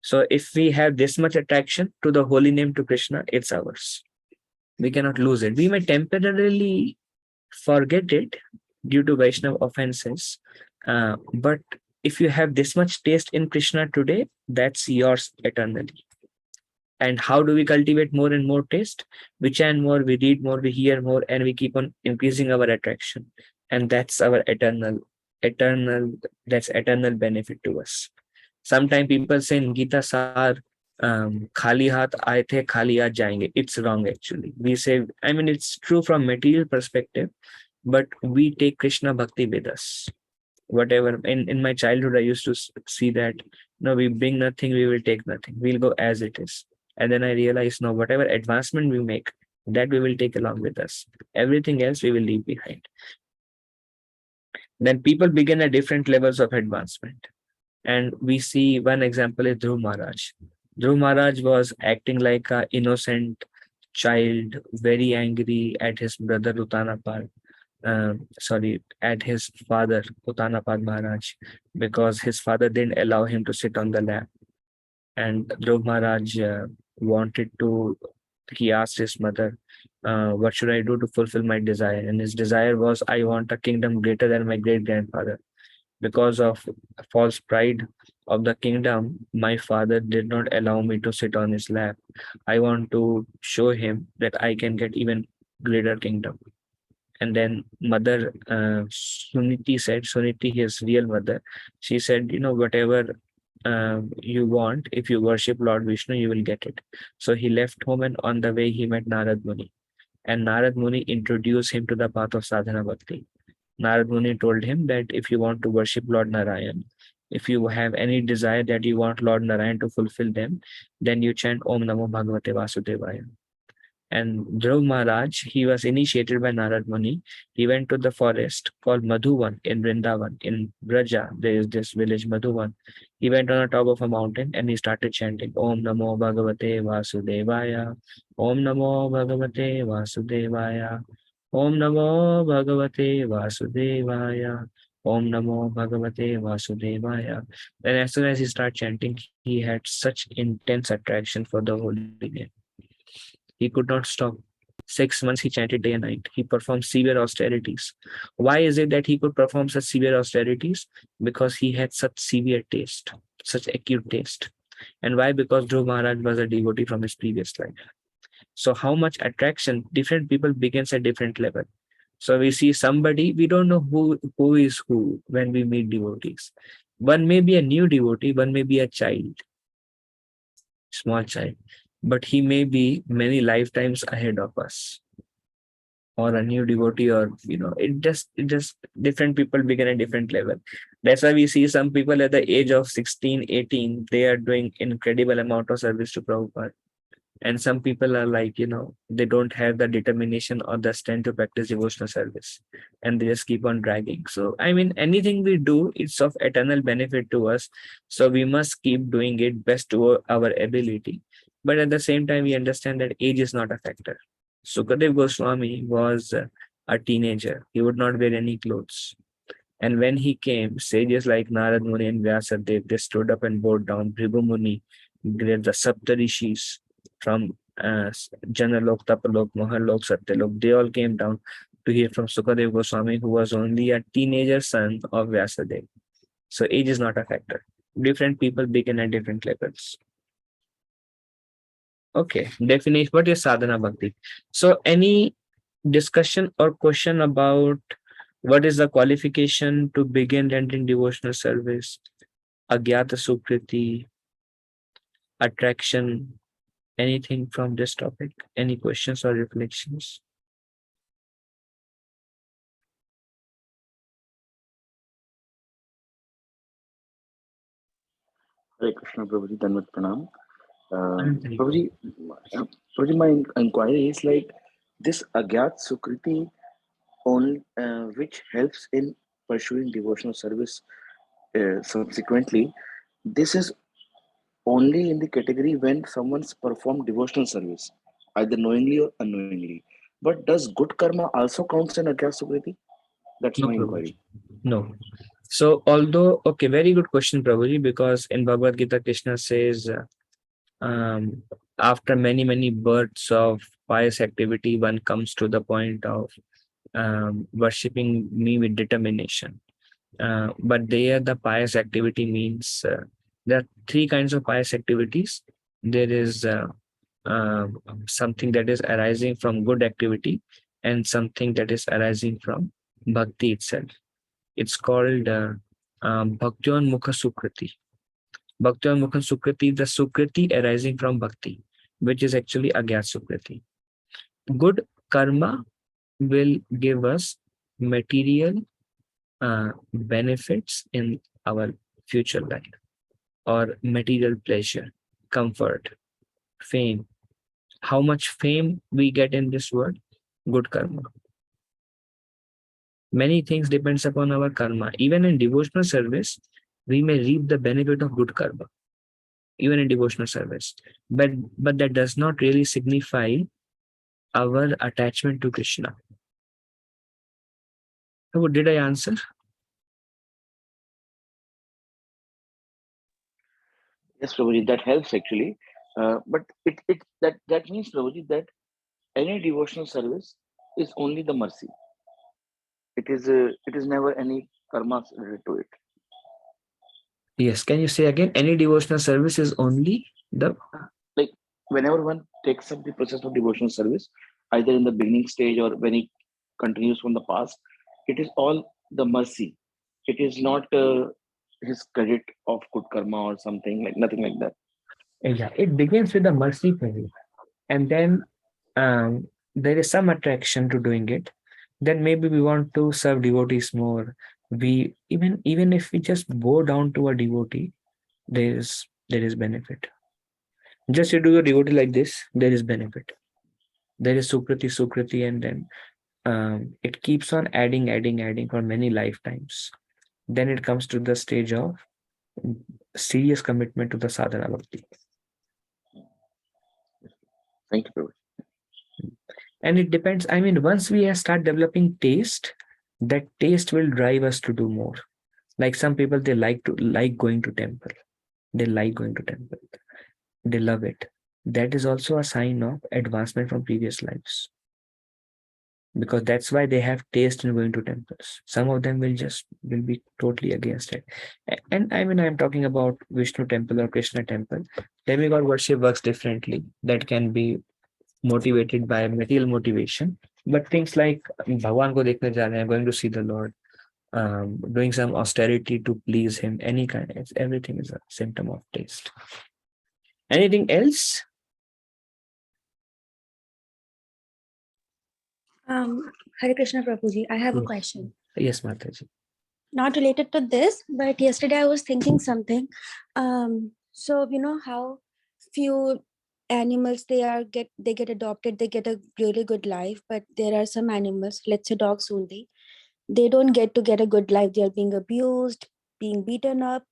B: So if we have this much attraction to the holy name to Krishna, it's ours. We cannot lose it. We may temporarily forget it due to Vaishnava offenses, but if you have this much taste in Krishna today, that's yours eternally. And how do we cultivate more and more taste? We chant more, we read more, we hear more, and we keep on increasing our attraction. And that's our that's eternal benefit to us. Sometimes people say in Gita Sar, khali haath aaye the, khali haath jayenge. It's wrong actually. We say, I mean, it's true from material perspective, but we take Krishna Bhakti with us. Whatever, in my childhood, I used to see that, no, we bring nothing, we will take nothing. We'll go as it is. And then I realized, no, whatever advancement we make, that we will take along with us. Everything else we will leave behind. Then people begin at different levels of advancement. And we see one example is Dhruv Maharaj. Dhruv Maharaj was acting like an innocent child, very angry at his brother Uttanapad. At his father Uttanapad Maharaj, because his father didn't allow him to sit on the lap. And Dhruv Maharaj he asked his mother, what should I do to fulfill my desire? And his desire was, I want a kingdom greater than my great grandfather. Because of false pride of the kingdom, my father did not allow me to sit on his lap. I want to show him that I can get even greater kingdom. And then mother Suniti, his real mother, she said, whatever you want, if you worship Lord Vishnu, you will get it. So he left home, and on the way he met Narad Muni. And Narad Muni introduced him to the path of sadhana bhakti. Narad Muni told him that if you want to worship Lord Narayan, if you have any desire that you want Lord Narayan to fulfill them, then you chant Om Namo Bhagavate Vasudevaya. And Dhruv Maharaj, he was initiated by Narad Muni. He went to the forest called Madhuvan in Vrindavan. In Braja, there is this village Madhuvan. He went on the top of a mountain and he started chanting Om Namo Bhagavate Vasudevaya. Om Namo Bhagavate Vasudevaya. Om Namo Bhagavate Vasudevaya. Om Namo Bhagavate Vasudevaya. And as soon as he started chanting, he had such intense attraction for the holy name. He could not stop. 6 months he chanted day and night. He performed severe austerities. Why is it that he could perform such severe austerities? Because he had such severe taste, such acute taste. And why? Because Dhruv Maharaj was a devotee from his previous life. So how much attraction, different people begins at different level. So we see somebody, we don't know who is who when we meet devotees. One may be a new devotee, one may be a child, small child, but he may be many lifetimes ahead of us, or a new devotee, or it just different people begin at different level. That's why we see some people at the age of 16, 18, they are doing incredible amount of service to Prabhupada. And some people are like, they don't have the determination or the strength to practice devotional service, and they just keep on dragging. So, I mean, anything we do, it's of eternal benefit to us. So we must keep doing it best to our ability. But at the same time, we understand that age is not a factor. Sukadev Goswami was a teenager. He would not wear any clothes. And when he came, sages like Narad Muni and Vyasadeva, they stood up and bowed down. Bhrigu Muni, the Saptarishis from Janalok, Tapalok, Mahalok, Satyalok, they all came down to hear from Sukadev Goswami, who was only a teenager son of Vyasadeva. So age is not a factor. Different people begin at different levels. Okay, definition. What is sadhana bhakti? So any discussion or question about what is the qualification to begin rendering devotional service, agyata sukriti, attraction, anything from this topic? Any questions or reflections?
E: Hare Krishna, Prabhuji, Danvat Pranam.
B: Anantari.
E: Prabhuji, my inquiry is like this Agyat Sukriti, which helps in pursuing devotional service subsequently. This is only in the category when someone's performed devotional service, either knowingly or unknowingly. But does good karma also counts in Agyat Sukriti? That's
B: No,
E: my
B: Prabhuji.
E: inquiry.
B: No. So although, okay, very good question, Prabhuji, because in Bhagavad Gita, Krishna says, after many, many births of pious activity, one comes to the point of worshipping me with determination. But there the pious activity means there are three kinds of pious activities. There is uh, something that is arising from good activity and something that is arising from bhakti itself. It's called Bhaktion Mukha Sukriti. Bhaktion Mukha Sukriti, the Sukriti arising from bhakti, which is actually Agyat Sukriti. Good karma will give us material benefits in our future life, or material pleasure, comfort, fame. How much fame we get in this world? Good karma. Many things depends upon our karma. Even in devotional service, we may reap the benefit of good karma, even in devotional service. But that does not really signify our attachment to Krishna. So did I answer?
E: Yes, Prabhuji, that helps actually. But that means, Prabhuji, that any devotional service is only the mercy. It is never any karma related to it.
B: Yes. Can you say again? Any devotional service is only the
E: Like whenever one takes up the process of devotional service, either in the beginning stage or when he continues from the past, it is all the mercy. It is not his credit of good karma or something, like nothing like that.
B: yeah. It begins with the mercy prayer, and then there is some attraction to doing it. Then maybe we want to serve devotees more. We even if we just bow down to a devotee, there is benefit. Just you do a devotee like this, there is benefit. There is Sukriti, and then it keeps on adding for many lifetimes. Then it comes to the stage of serious commitment to the sadhana bhakti.
E: Thank you, Prabhuji.
B: And it depends. I mean, once we start developing taste, that taste will drive us to do more. Like some people, they like going to temple. They like going to temple. They love it. That is also a sign of advancement from previous lives, because that's why they have taste in going to temples. Some of them will be totally against it. And I mean, I'm talking about Vishnu temple or Krishna temple. Demigod worship works differently. That can be motivated by material motivation. But things like Bhagwan ko dekhne ja rahe hain, going to see the Lord, doing some austerity to please him, any kind, everything is a symptom of taste. Anything else?
F: Hare Krishna Prabhuji, I have a
B: Yes.
F: question.
B: Yes, Mataji.
F: Not related to this, but yesterday I was thinking something. So you know how few animals they get adopted, they get a really good life, but there are some animals, let's say dogs only, they don't get a good life. They are being abused, being beaten up.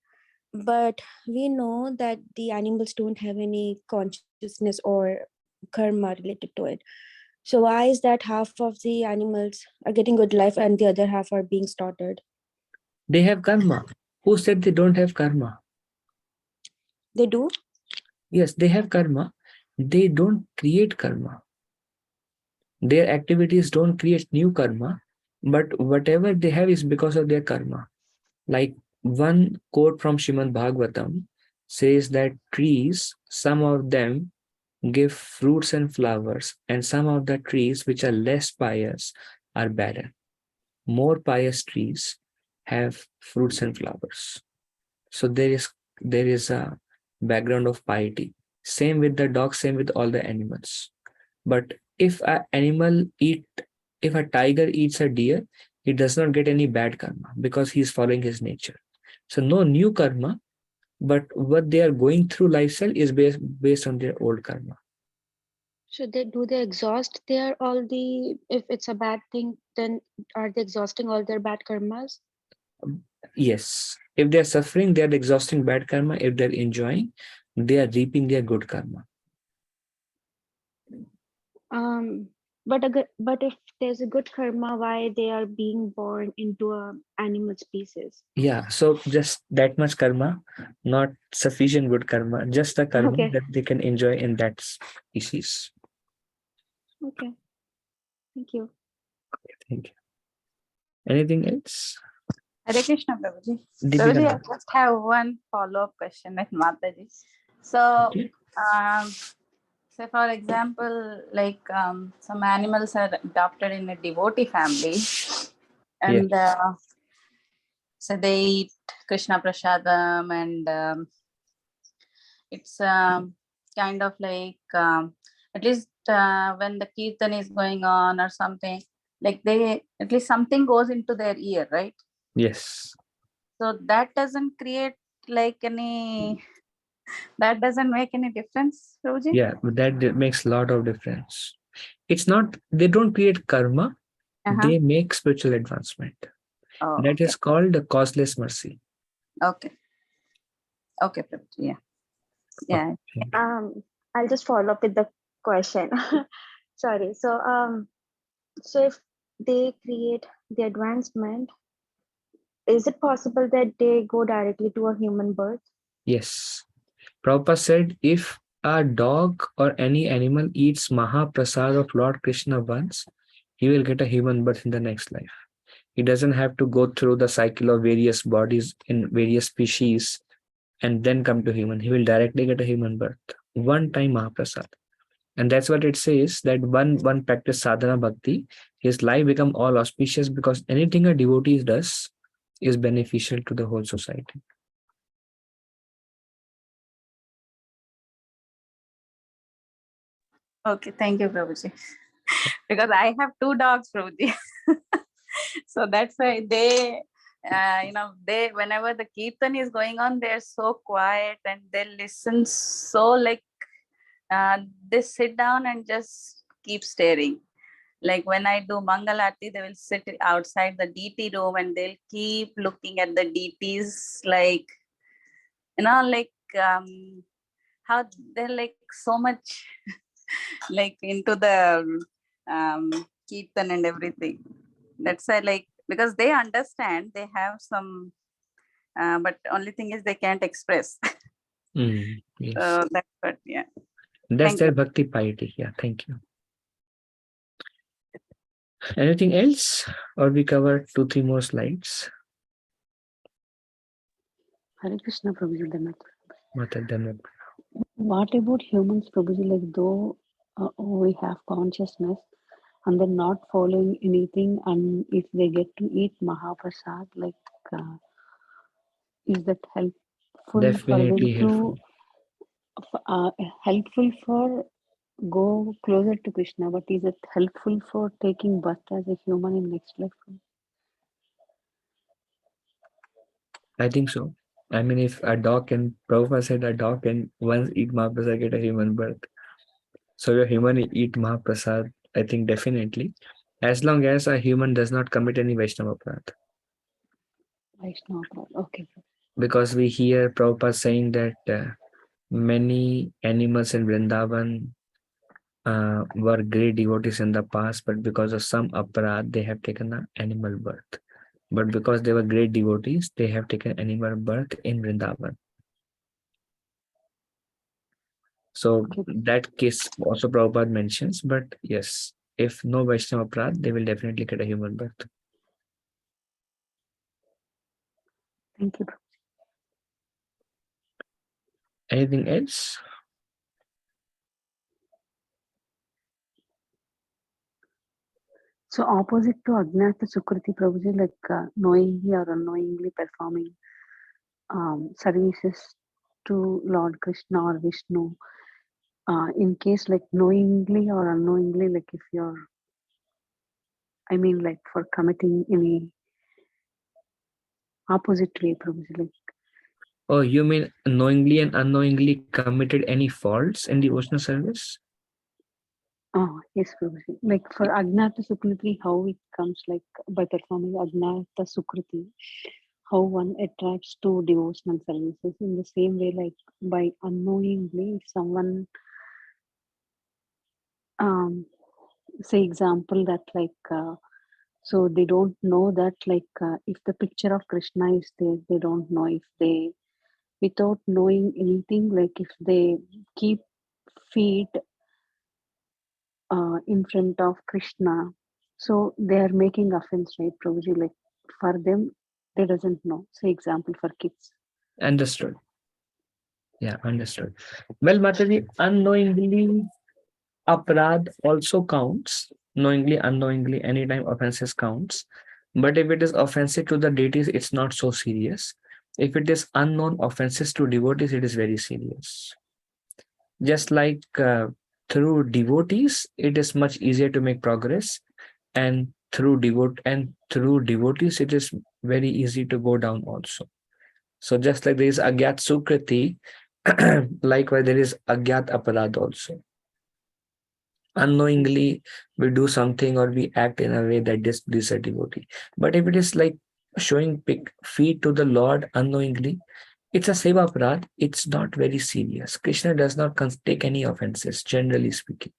F: But we know that the animals don't have any consciousness or karma related to it. So why is that half of the animals are getting good life and the other half are being slaughtered?
B: They have karma. Who said they don't have karma?
F: They do?
B: Yes, they have karma. They don't create karma. Their activities don't create new karma, but whatever they have is because of their karma. Like one quote from Srimad Bhagavatam says that trees, some of them give fruits and flowers, and some of the trees which are less pious are barren. More pious trees have fruits and flowers. So there is a background of piety. Same with the dog, same with all the animals. But if if a tiger eats a deer, he does not get any bad karma because he is following his nature. So no new karma, but what they are going through lifestyle is based on their old karma.
F: So they exhaust their all the, if it's a bad thing, then are they exhausting all their bad karmas?
B: Yes. If they are suffering, they are exhausting bad karma. If they're enjoying, they are reaping their good karma.
F: But if there's a good karma, why they are being born into a animal species?
B: Yeah. So just that much karma, not sufficient good karma, just the karma
F: Okay.
B: that they can enjoy in that species.
F: Okay. Thank you.
B: Thank you. Anything else?
G: Hare Krishna, Prabhuji.
B: Deepika
G: Prabhuji, I
B: ma'am.
G: just have one follow-up question with Mataji. So,
B: Okay.
G: say for example, like some animals are adopted in a devotee family, and
B: Yes.
G: so they eat Krishna Prasadam, and it's kind of like at least when the kirtan is going on or something, like they at least something goes into their ear, right?
B: Yes.
G: So that doesn't create like any, that doesn't make any difference, Roji?
B: Yeah, but that makes a lot of difference. It's not, they don't create karma,
G: Uh-huh.
B: they make spiritual advancement.
G: Oh,
B: That
G: okay.
B: is called the causeless mercy.
G: Okay. Okay, Prabhuji. Yeah. Yeah.
B: Okay.
F: I'll just follow up with the question. Sorry. So if they create the advancement, is it possible that they go directly to a human birth?
B: Yes. Prabhupada said if a dog or any animal eats Mahaprasad of Lord Krishna once, he will get a human birth in the next life. He doesn't have to go through the cycle of various bodies in various species and then come to human. He will directly get a human birth. One time Mahaprasad. And that's what it says, that one practice sadhana bhakti, his life become all auspicious because anything a devotee does is beneficial to the whole society.
G: Okay. Thank you, Prabhuji. Because I have two dogs, Prabhuji. So that's why they, they, whenever the kirtan is going on, they're so quiet and they listen so like, they sit down and just keep staring. Like when I do Mangalarti, they will sit outside the DT room and they'll keep looking at the DTs, like, like how they're like so much like into the kirtan and everything. That's why, like, because they understand, they have some, but only thing is they can't express.
B: Yes.
G: So that's what, yeah.
B: That's
G: Thank
B: their
G: you.
B: bhakti piety. Yeah, thank you. Anything else? Or we covered 2-3 more slides?
H: Hare Krishna, Prabhuji.
B: Mata Dhanavad.
H: What about humans, Prabhuji? Like, though we have consciousness and they're not following anything, and if they get to eat Mahaprasad, like, is that helpful for them
B: Definitely helpful.
H: helpful for go closer to Krishna? But is it helpful for taking birth as a human in next life?
B: I think so. I mean, if a dog can, Prabhupada said a dog can once eat Mahaprasad, get a human birth. So your human eat Mahaprasad, I think definitely. As long as a human does not commit any Vaishnava aparadh.
H: Vaishnava, okay.
B: Because we hear Prabhupada saying that many animals in Vrindavan were great devotees in the past, but because of some aparadh, they have taken an animal birth. But because they were great devotees, they have taken animal birth in Vrindavan. So that case also Prabhupada mentions, but yes, if no Vaishnava aparadh, they will definitely get a human birth.
H: Thank you.
B: Anything else?
H: So opposite to Ajnata Sukriti, Prabhuji, like knowingly or unknowingly performing services to Lord Krishna or Vishnu. In case like knowingly or unknowingly, like if you're, I mean, like for committing any opposite way, Prabhuji, like.
B: Oh, you mean knowingly and unknowingly committed any faults in devotional service?
H: Oh, yes, Prabhuji. Like for Ajnata Sukriti, how it comes like by performing Ajnata Sukriti, how one attracts to devotional services. In the same way, like by unknowingly, if someone, say example that like, so they don't know that like if the picture of Krishna is there, they don't know if they, without knowing anything, like if they keep feet in front of Krishna, so they are making offense, right, Prabhuji? Like for them, they doesn't know. Say example for kids.
B: Understood. Yeah, understood. Well, Mataji, unknowingly, aparad also counts. Knowingly, unknowingly, anytime offenses counts. But if it is offensive to the deities, it's not so serious. If it is unknown offenses to devotees, it is very serious. Just like through devotees, it is much easier to make progress, and through devotees, it is very easy to go down also. So just like there is agyat sukriti, likewise there is agyat aparad also. Unknowingly we do something or we act in a way that this a devotee. But if it is like showing feet to the Lord unknowingly, it's a seva aparad. It's not very serious. Krishna does not take any offenses, generally speaking.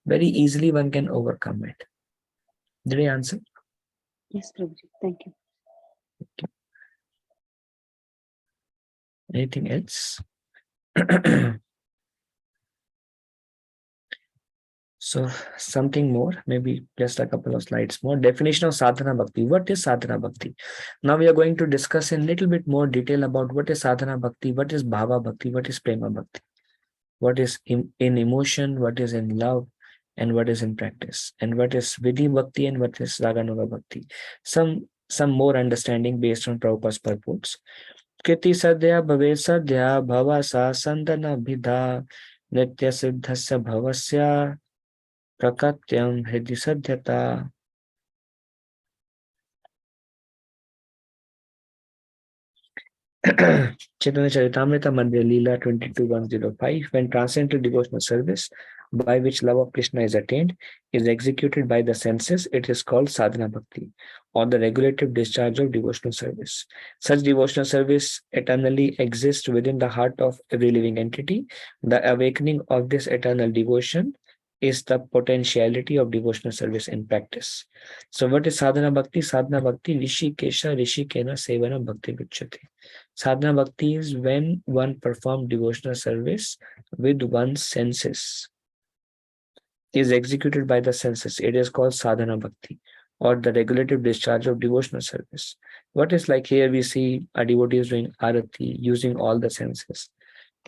B: Very easily one can overcome it. Did I answer?
H: Yes, Prabhuji. Thank you.
B: Anything else? So something more, maybe just a couple of slides more. Definition of sadhana bhakti. What is sadhana bhakti? Now we are going to discuss in a little bit more detail about what is sadhana bhakti, what is bhava bhakti, what is prema bhakti, what is in emotion, what is in love, and what is in practice, and what is vidhi bhakti and what is raganuga bhakti. Some more understanding based on Prabhupada's purports. Kriti sadhya bhave sadhya bhava sa sandana bhidha nitya siddhasya bhavasya prakatyam hridhi sadhyata. Chaitanya Charitamrita Madhya Leela 22.105. When transcendental devotional service, by which love of Krishna is attained, is executed by the senses, it is called sadhana bhakti, or the regulative discharge of devotional service. Such devotional service eternally exists within the heart of every living entity. The awakening of this eternal devotion is the potentiality of devotional service in practice. So what is sadhana bhakti? Sadhana bhakti rishikesha rishikena sevana bhakti vichyate. Sadhana bhakti is when one performs devotional service with one's senses, is executed by the senses. It is called sadhana bhakti, or the regulative discharge of devotional service. What is like here we see a devotee is doing arati, using all the senses,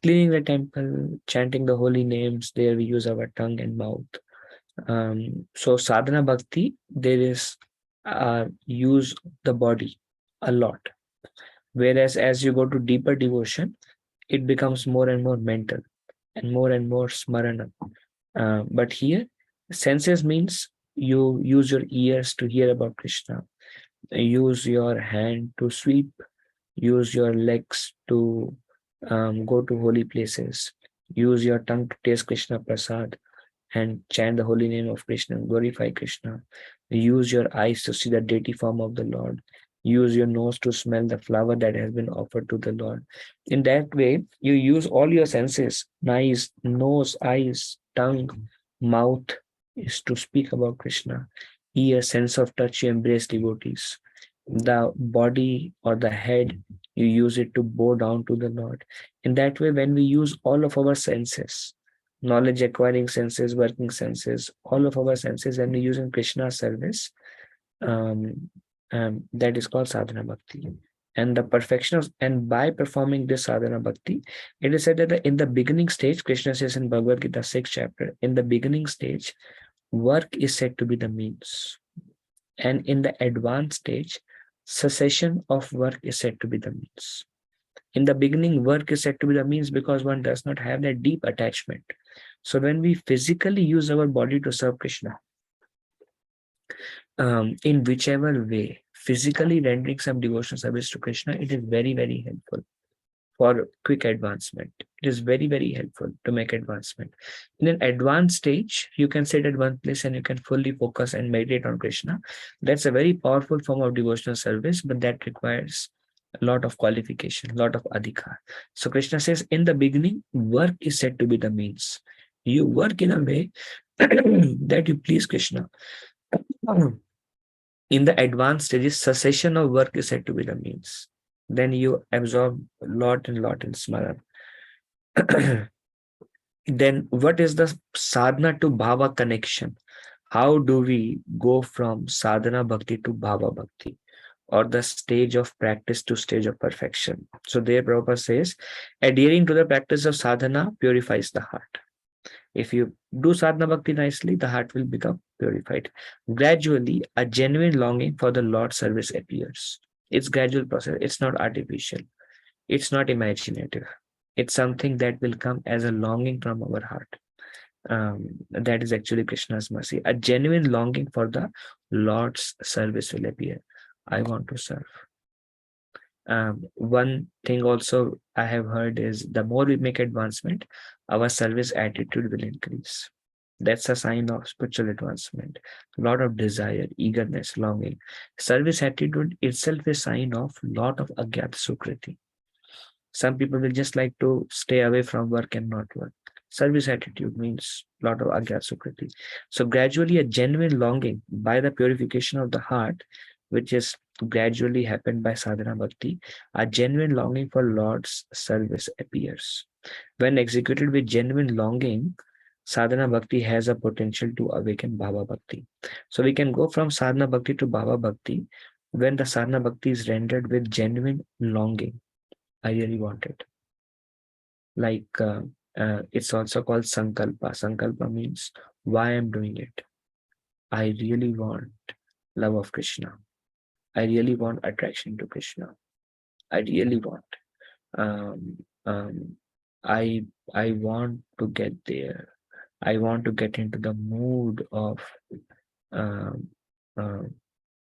B: cleaning the temple, chanting the holy names. There we use our tongue and mouth. So sadhana bhakti, there is use the body a lot. Whereas as you go to deeper devotion, it becomes more and more mental and more smarana. But here, senses means you use your ears to hear about Krishna, use your hand to sweep, use your legs to go to holy places, use your tongue to taste Krishna prasad and chant the holy name of Krishna, glorify Krishna. Use your eyes to see the deity form of the Lord. Use your nose to smell the flower that has been offered to the Lord. In that way, you use all your senses, nose, eyes, tongue, mouth is to speak about Krishna. Ear, sense of touch, you embrace devotees. The body or the head, you use it to bow down to the Lord. In that way, when we use all of our senses, knowledge acquiring senses, working senses, all of our senses, and we use in Krishna's service, that is called sadhana bhakti. And the perfection of, and by performing this sadhana bhakti, it is said that in the beginning stage, Krishna says in Bhagavad Gita 6th chapter, in the beginning stage, work is said to be the means. And in the advanced stage, cessation of work is said to be the means. In the beginning, work is said to be the means because one does not have that deep attachment. So when we physically use our body to serve Krishna, in whichever way, physically rendering some devotional service to Krishna, it is very, very helpful for quick advancement. It is very, very helpful to make advancement. In an advanced stage, you can sit at one place and you can fully focus and meditate on Krishna. That's a very powerful form of devotional service, but that requires a lot of qualification, a lot of adhikar. So Krishna says, in the beginning, work is said to be the means. You work in a way that you please Krishna. In the advanced stages, cessation of work is said to be the means. Then you absorb a lot in smaran. Then what is the sadhana to bhava connection? How do we go from sadhana bhakti to bhava bhakti? or the stage of practice to stage of perfection. So there Prabhupada says, adhering to the practice of sadhana purifies the heart. If you do sadhana bhakti nicely, the heart will become purified. Gradually, a genuine longing for the Lord's service appears. It's gradual process. It's not artificial. It's not imaginative. It's something that will come as a longing from our heart. That is actually Krishna's mercy. A genuine longing for the Lord's service will appear. I want to serve. One thing also I have heard is the more we make advancement, our service attitude will increase. That's a sign of spiritual advancement. A lot of desire, eagerness, longing. Service attitude itself is a sign of lot of agyat sukriti. Some people will just like to stay away from work and not work. Service attitude means a lot of agyat sukriti. So gradually a genuine longing by the purification of the heart, which is gradually happened by sadhana bhakti, a genuine longing for Lord's service appears. When executed with genuine longing, sadhana bhakti has a potential to awaken bhava bhakti. So we can go from sadhana bhakti to bhava bhakti when the sadhana bhakti is rendered with genuine longing. I really want it. Like it's also called sankalpa. Sankalpa means why I'm doing it. I really want love of Krishna. I really want attraction to Krishna. I really want. Um, um, I want to get there. I want to get into the mood of um,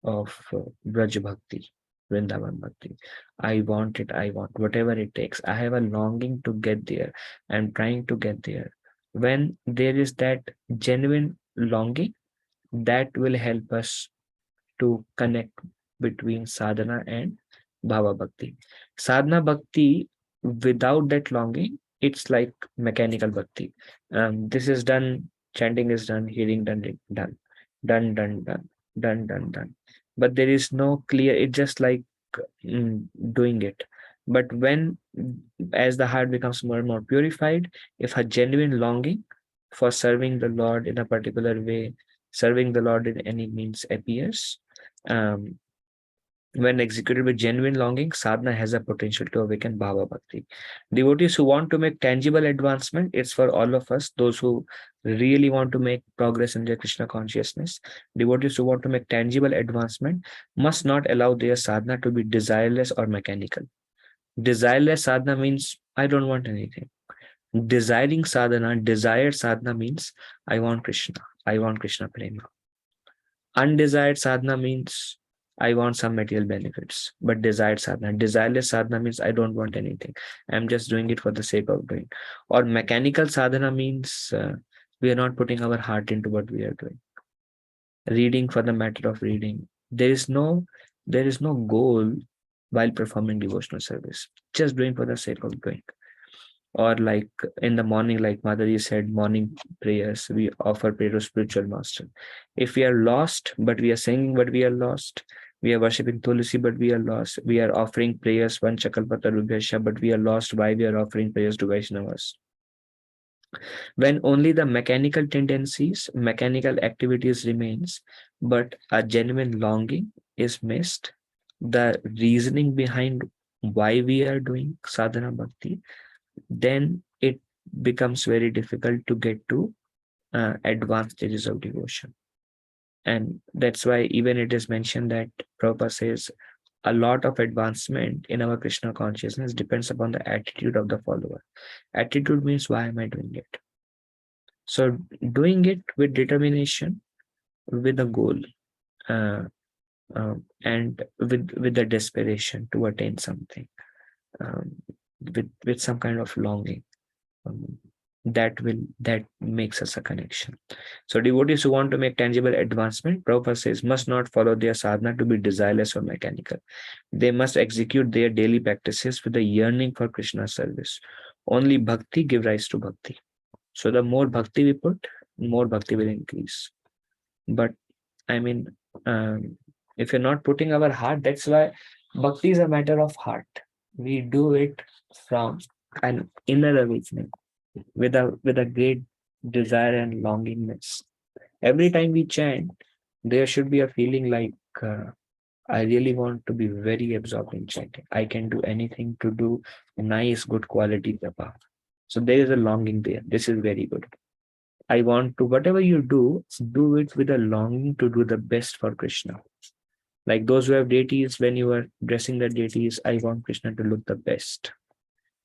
B: Braj Bhakti, Vrindavan Bhakti. I want it. I want whatever it takes. I have a longing to get there. I'm trying to get there. When there is that genuine longing, that will help us to connect between sadhana and bhava bhakti. Sadhana bhakti without that longing, it's like mechanical bhakti. This is done, chanting is done, hearing done, done, done, done, done, done, done, done. But there is no clear, it's just like doing it. But when, as the heart becomes more and more purified, if a genuine longing for serving the Lord in a particular way, serving the Lord in any means appears, um, when executed with genuine longing, sadhana has a potential to awaken bhava bhakti. Devotees who want to make tangible advancement, it's for all of us, those who really want to make progress in their Krishna consciousness. Devotees who want to make tangible advancement must not allow their sadhana to be desireless or mechanical. Desireless sadhana means I don't want anything. Desiring sadhana, desired sadhana means I want Krishna. I want Krishna prema. Undesired sadhana means I want some material benefits, but desired sadhana, desireless sadhana means I don't want anything. I'm just doing it for the sake of doing. Or mechanical sadhana means we are not putting our heart into what we are doing. Reading for the matter of reading. There is no goal while performing devotional service. Just doing for the sake of doing. Or like in the morning, like Madhuri said, morning prayers, we offer prayer to spiritual master. If we are lost, but we are singing, but we are lost, we are worshipping Tulsi, but we are lost, we are offering prayers, Vanchakalpata Rubhyasha, but we are lost, why we are offering prayers to Vaishnavas? When only the mechanical tendencies, mechanical activities remains, but a genuine longing is missed, the reasoning behind why we are doing sadhana bhakti, then it becomes very difficult to get to advanced stages of devotion. And that's why even it is mentioned that Prabhupada says a lot of advancement in our Krishna consciousness depends upon the attitude of the follower. Attitude means why am I doing it? So doing it with determination, with a goal, and with the desperation to attain something, with some kind of longing. That makes us a connection. So devotees who want to make tangible advancement, Prabhupada says, must not follow their sadhana to be desireless or mechanical. They must execute their daily practices with a yearning for Krishna service. Only bhakti give rise to bhakti. So the more bhakti we put, more bhakti will increase. But I mean, if you're not putting our heart, that's why bhakti is a matter of heart. We do it from an inner awakening, with a great desire and longingness. Every time we chant, there should be a feeling like I really want to be very absorbed in chanting. I can do anything to do nice, good quality japa. So there is a longing there. This is very good. I want to, whatever you do it with a longing to do the best for Krishna. Like those who have deities, when you are dressing the deities, I want Krishna to look the best.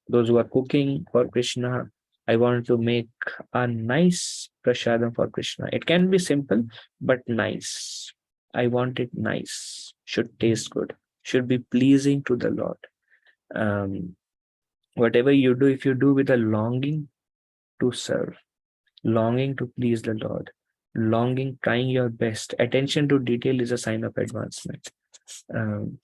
B: Those who are cooking for Krishna, I want to make a nice prasadam for Krishna. It can be simple, but nice. I want it nice, should taste good, should be pleasing to the Lord. Whatever you do, if you do with a longing to serve, longing to please the Lord, longing, trying your best, attention to detail is a sign of advancement. And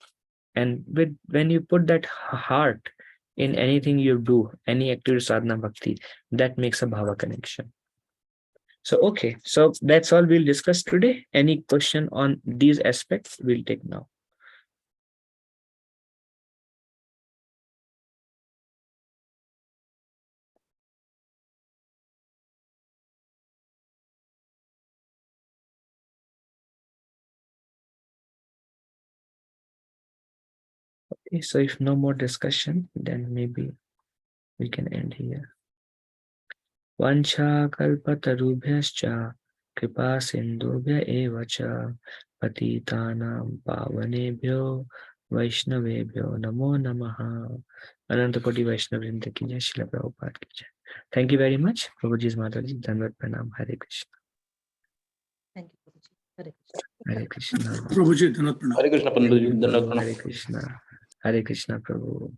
B: when you put that heart in anything you do, any active sadhana bhakti, that makes a bhava connection. So, okay, so that's all we'll discuss today. Any question on these aspects we'll take now. Okay, so if no more discussion, then maybe we can end here. Vancha kalpatarubhyascha kripa sindhubhya eva cha patitanam pavanebhyo vaishnavebhyo namo namaha. Anantapati Vaishnavrinda ki jai, Srila Prabhupada ki jai. Thank you very much. Prabhuji's Mataji, Dhanvat Pranam, Hare Krishna.
A: Thank you, Prabhuji. Hare Krishna.
B: Hare Krishna.
D: Prabhuji, Dhanvat Pranam.
C: Hare Krishna, Panduji. Dhanavad pranam.
B: Hare Krishna. Hare Krishna, Prabhu.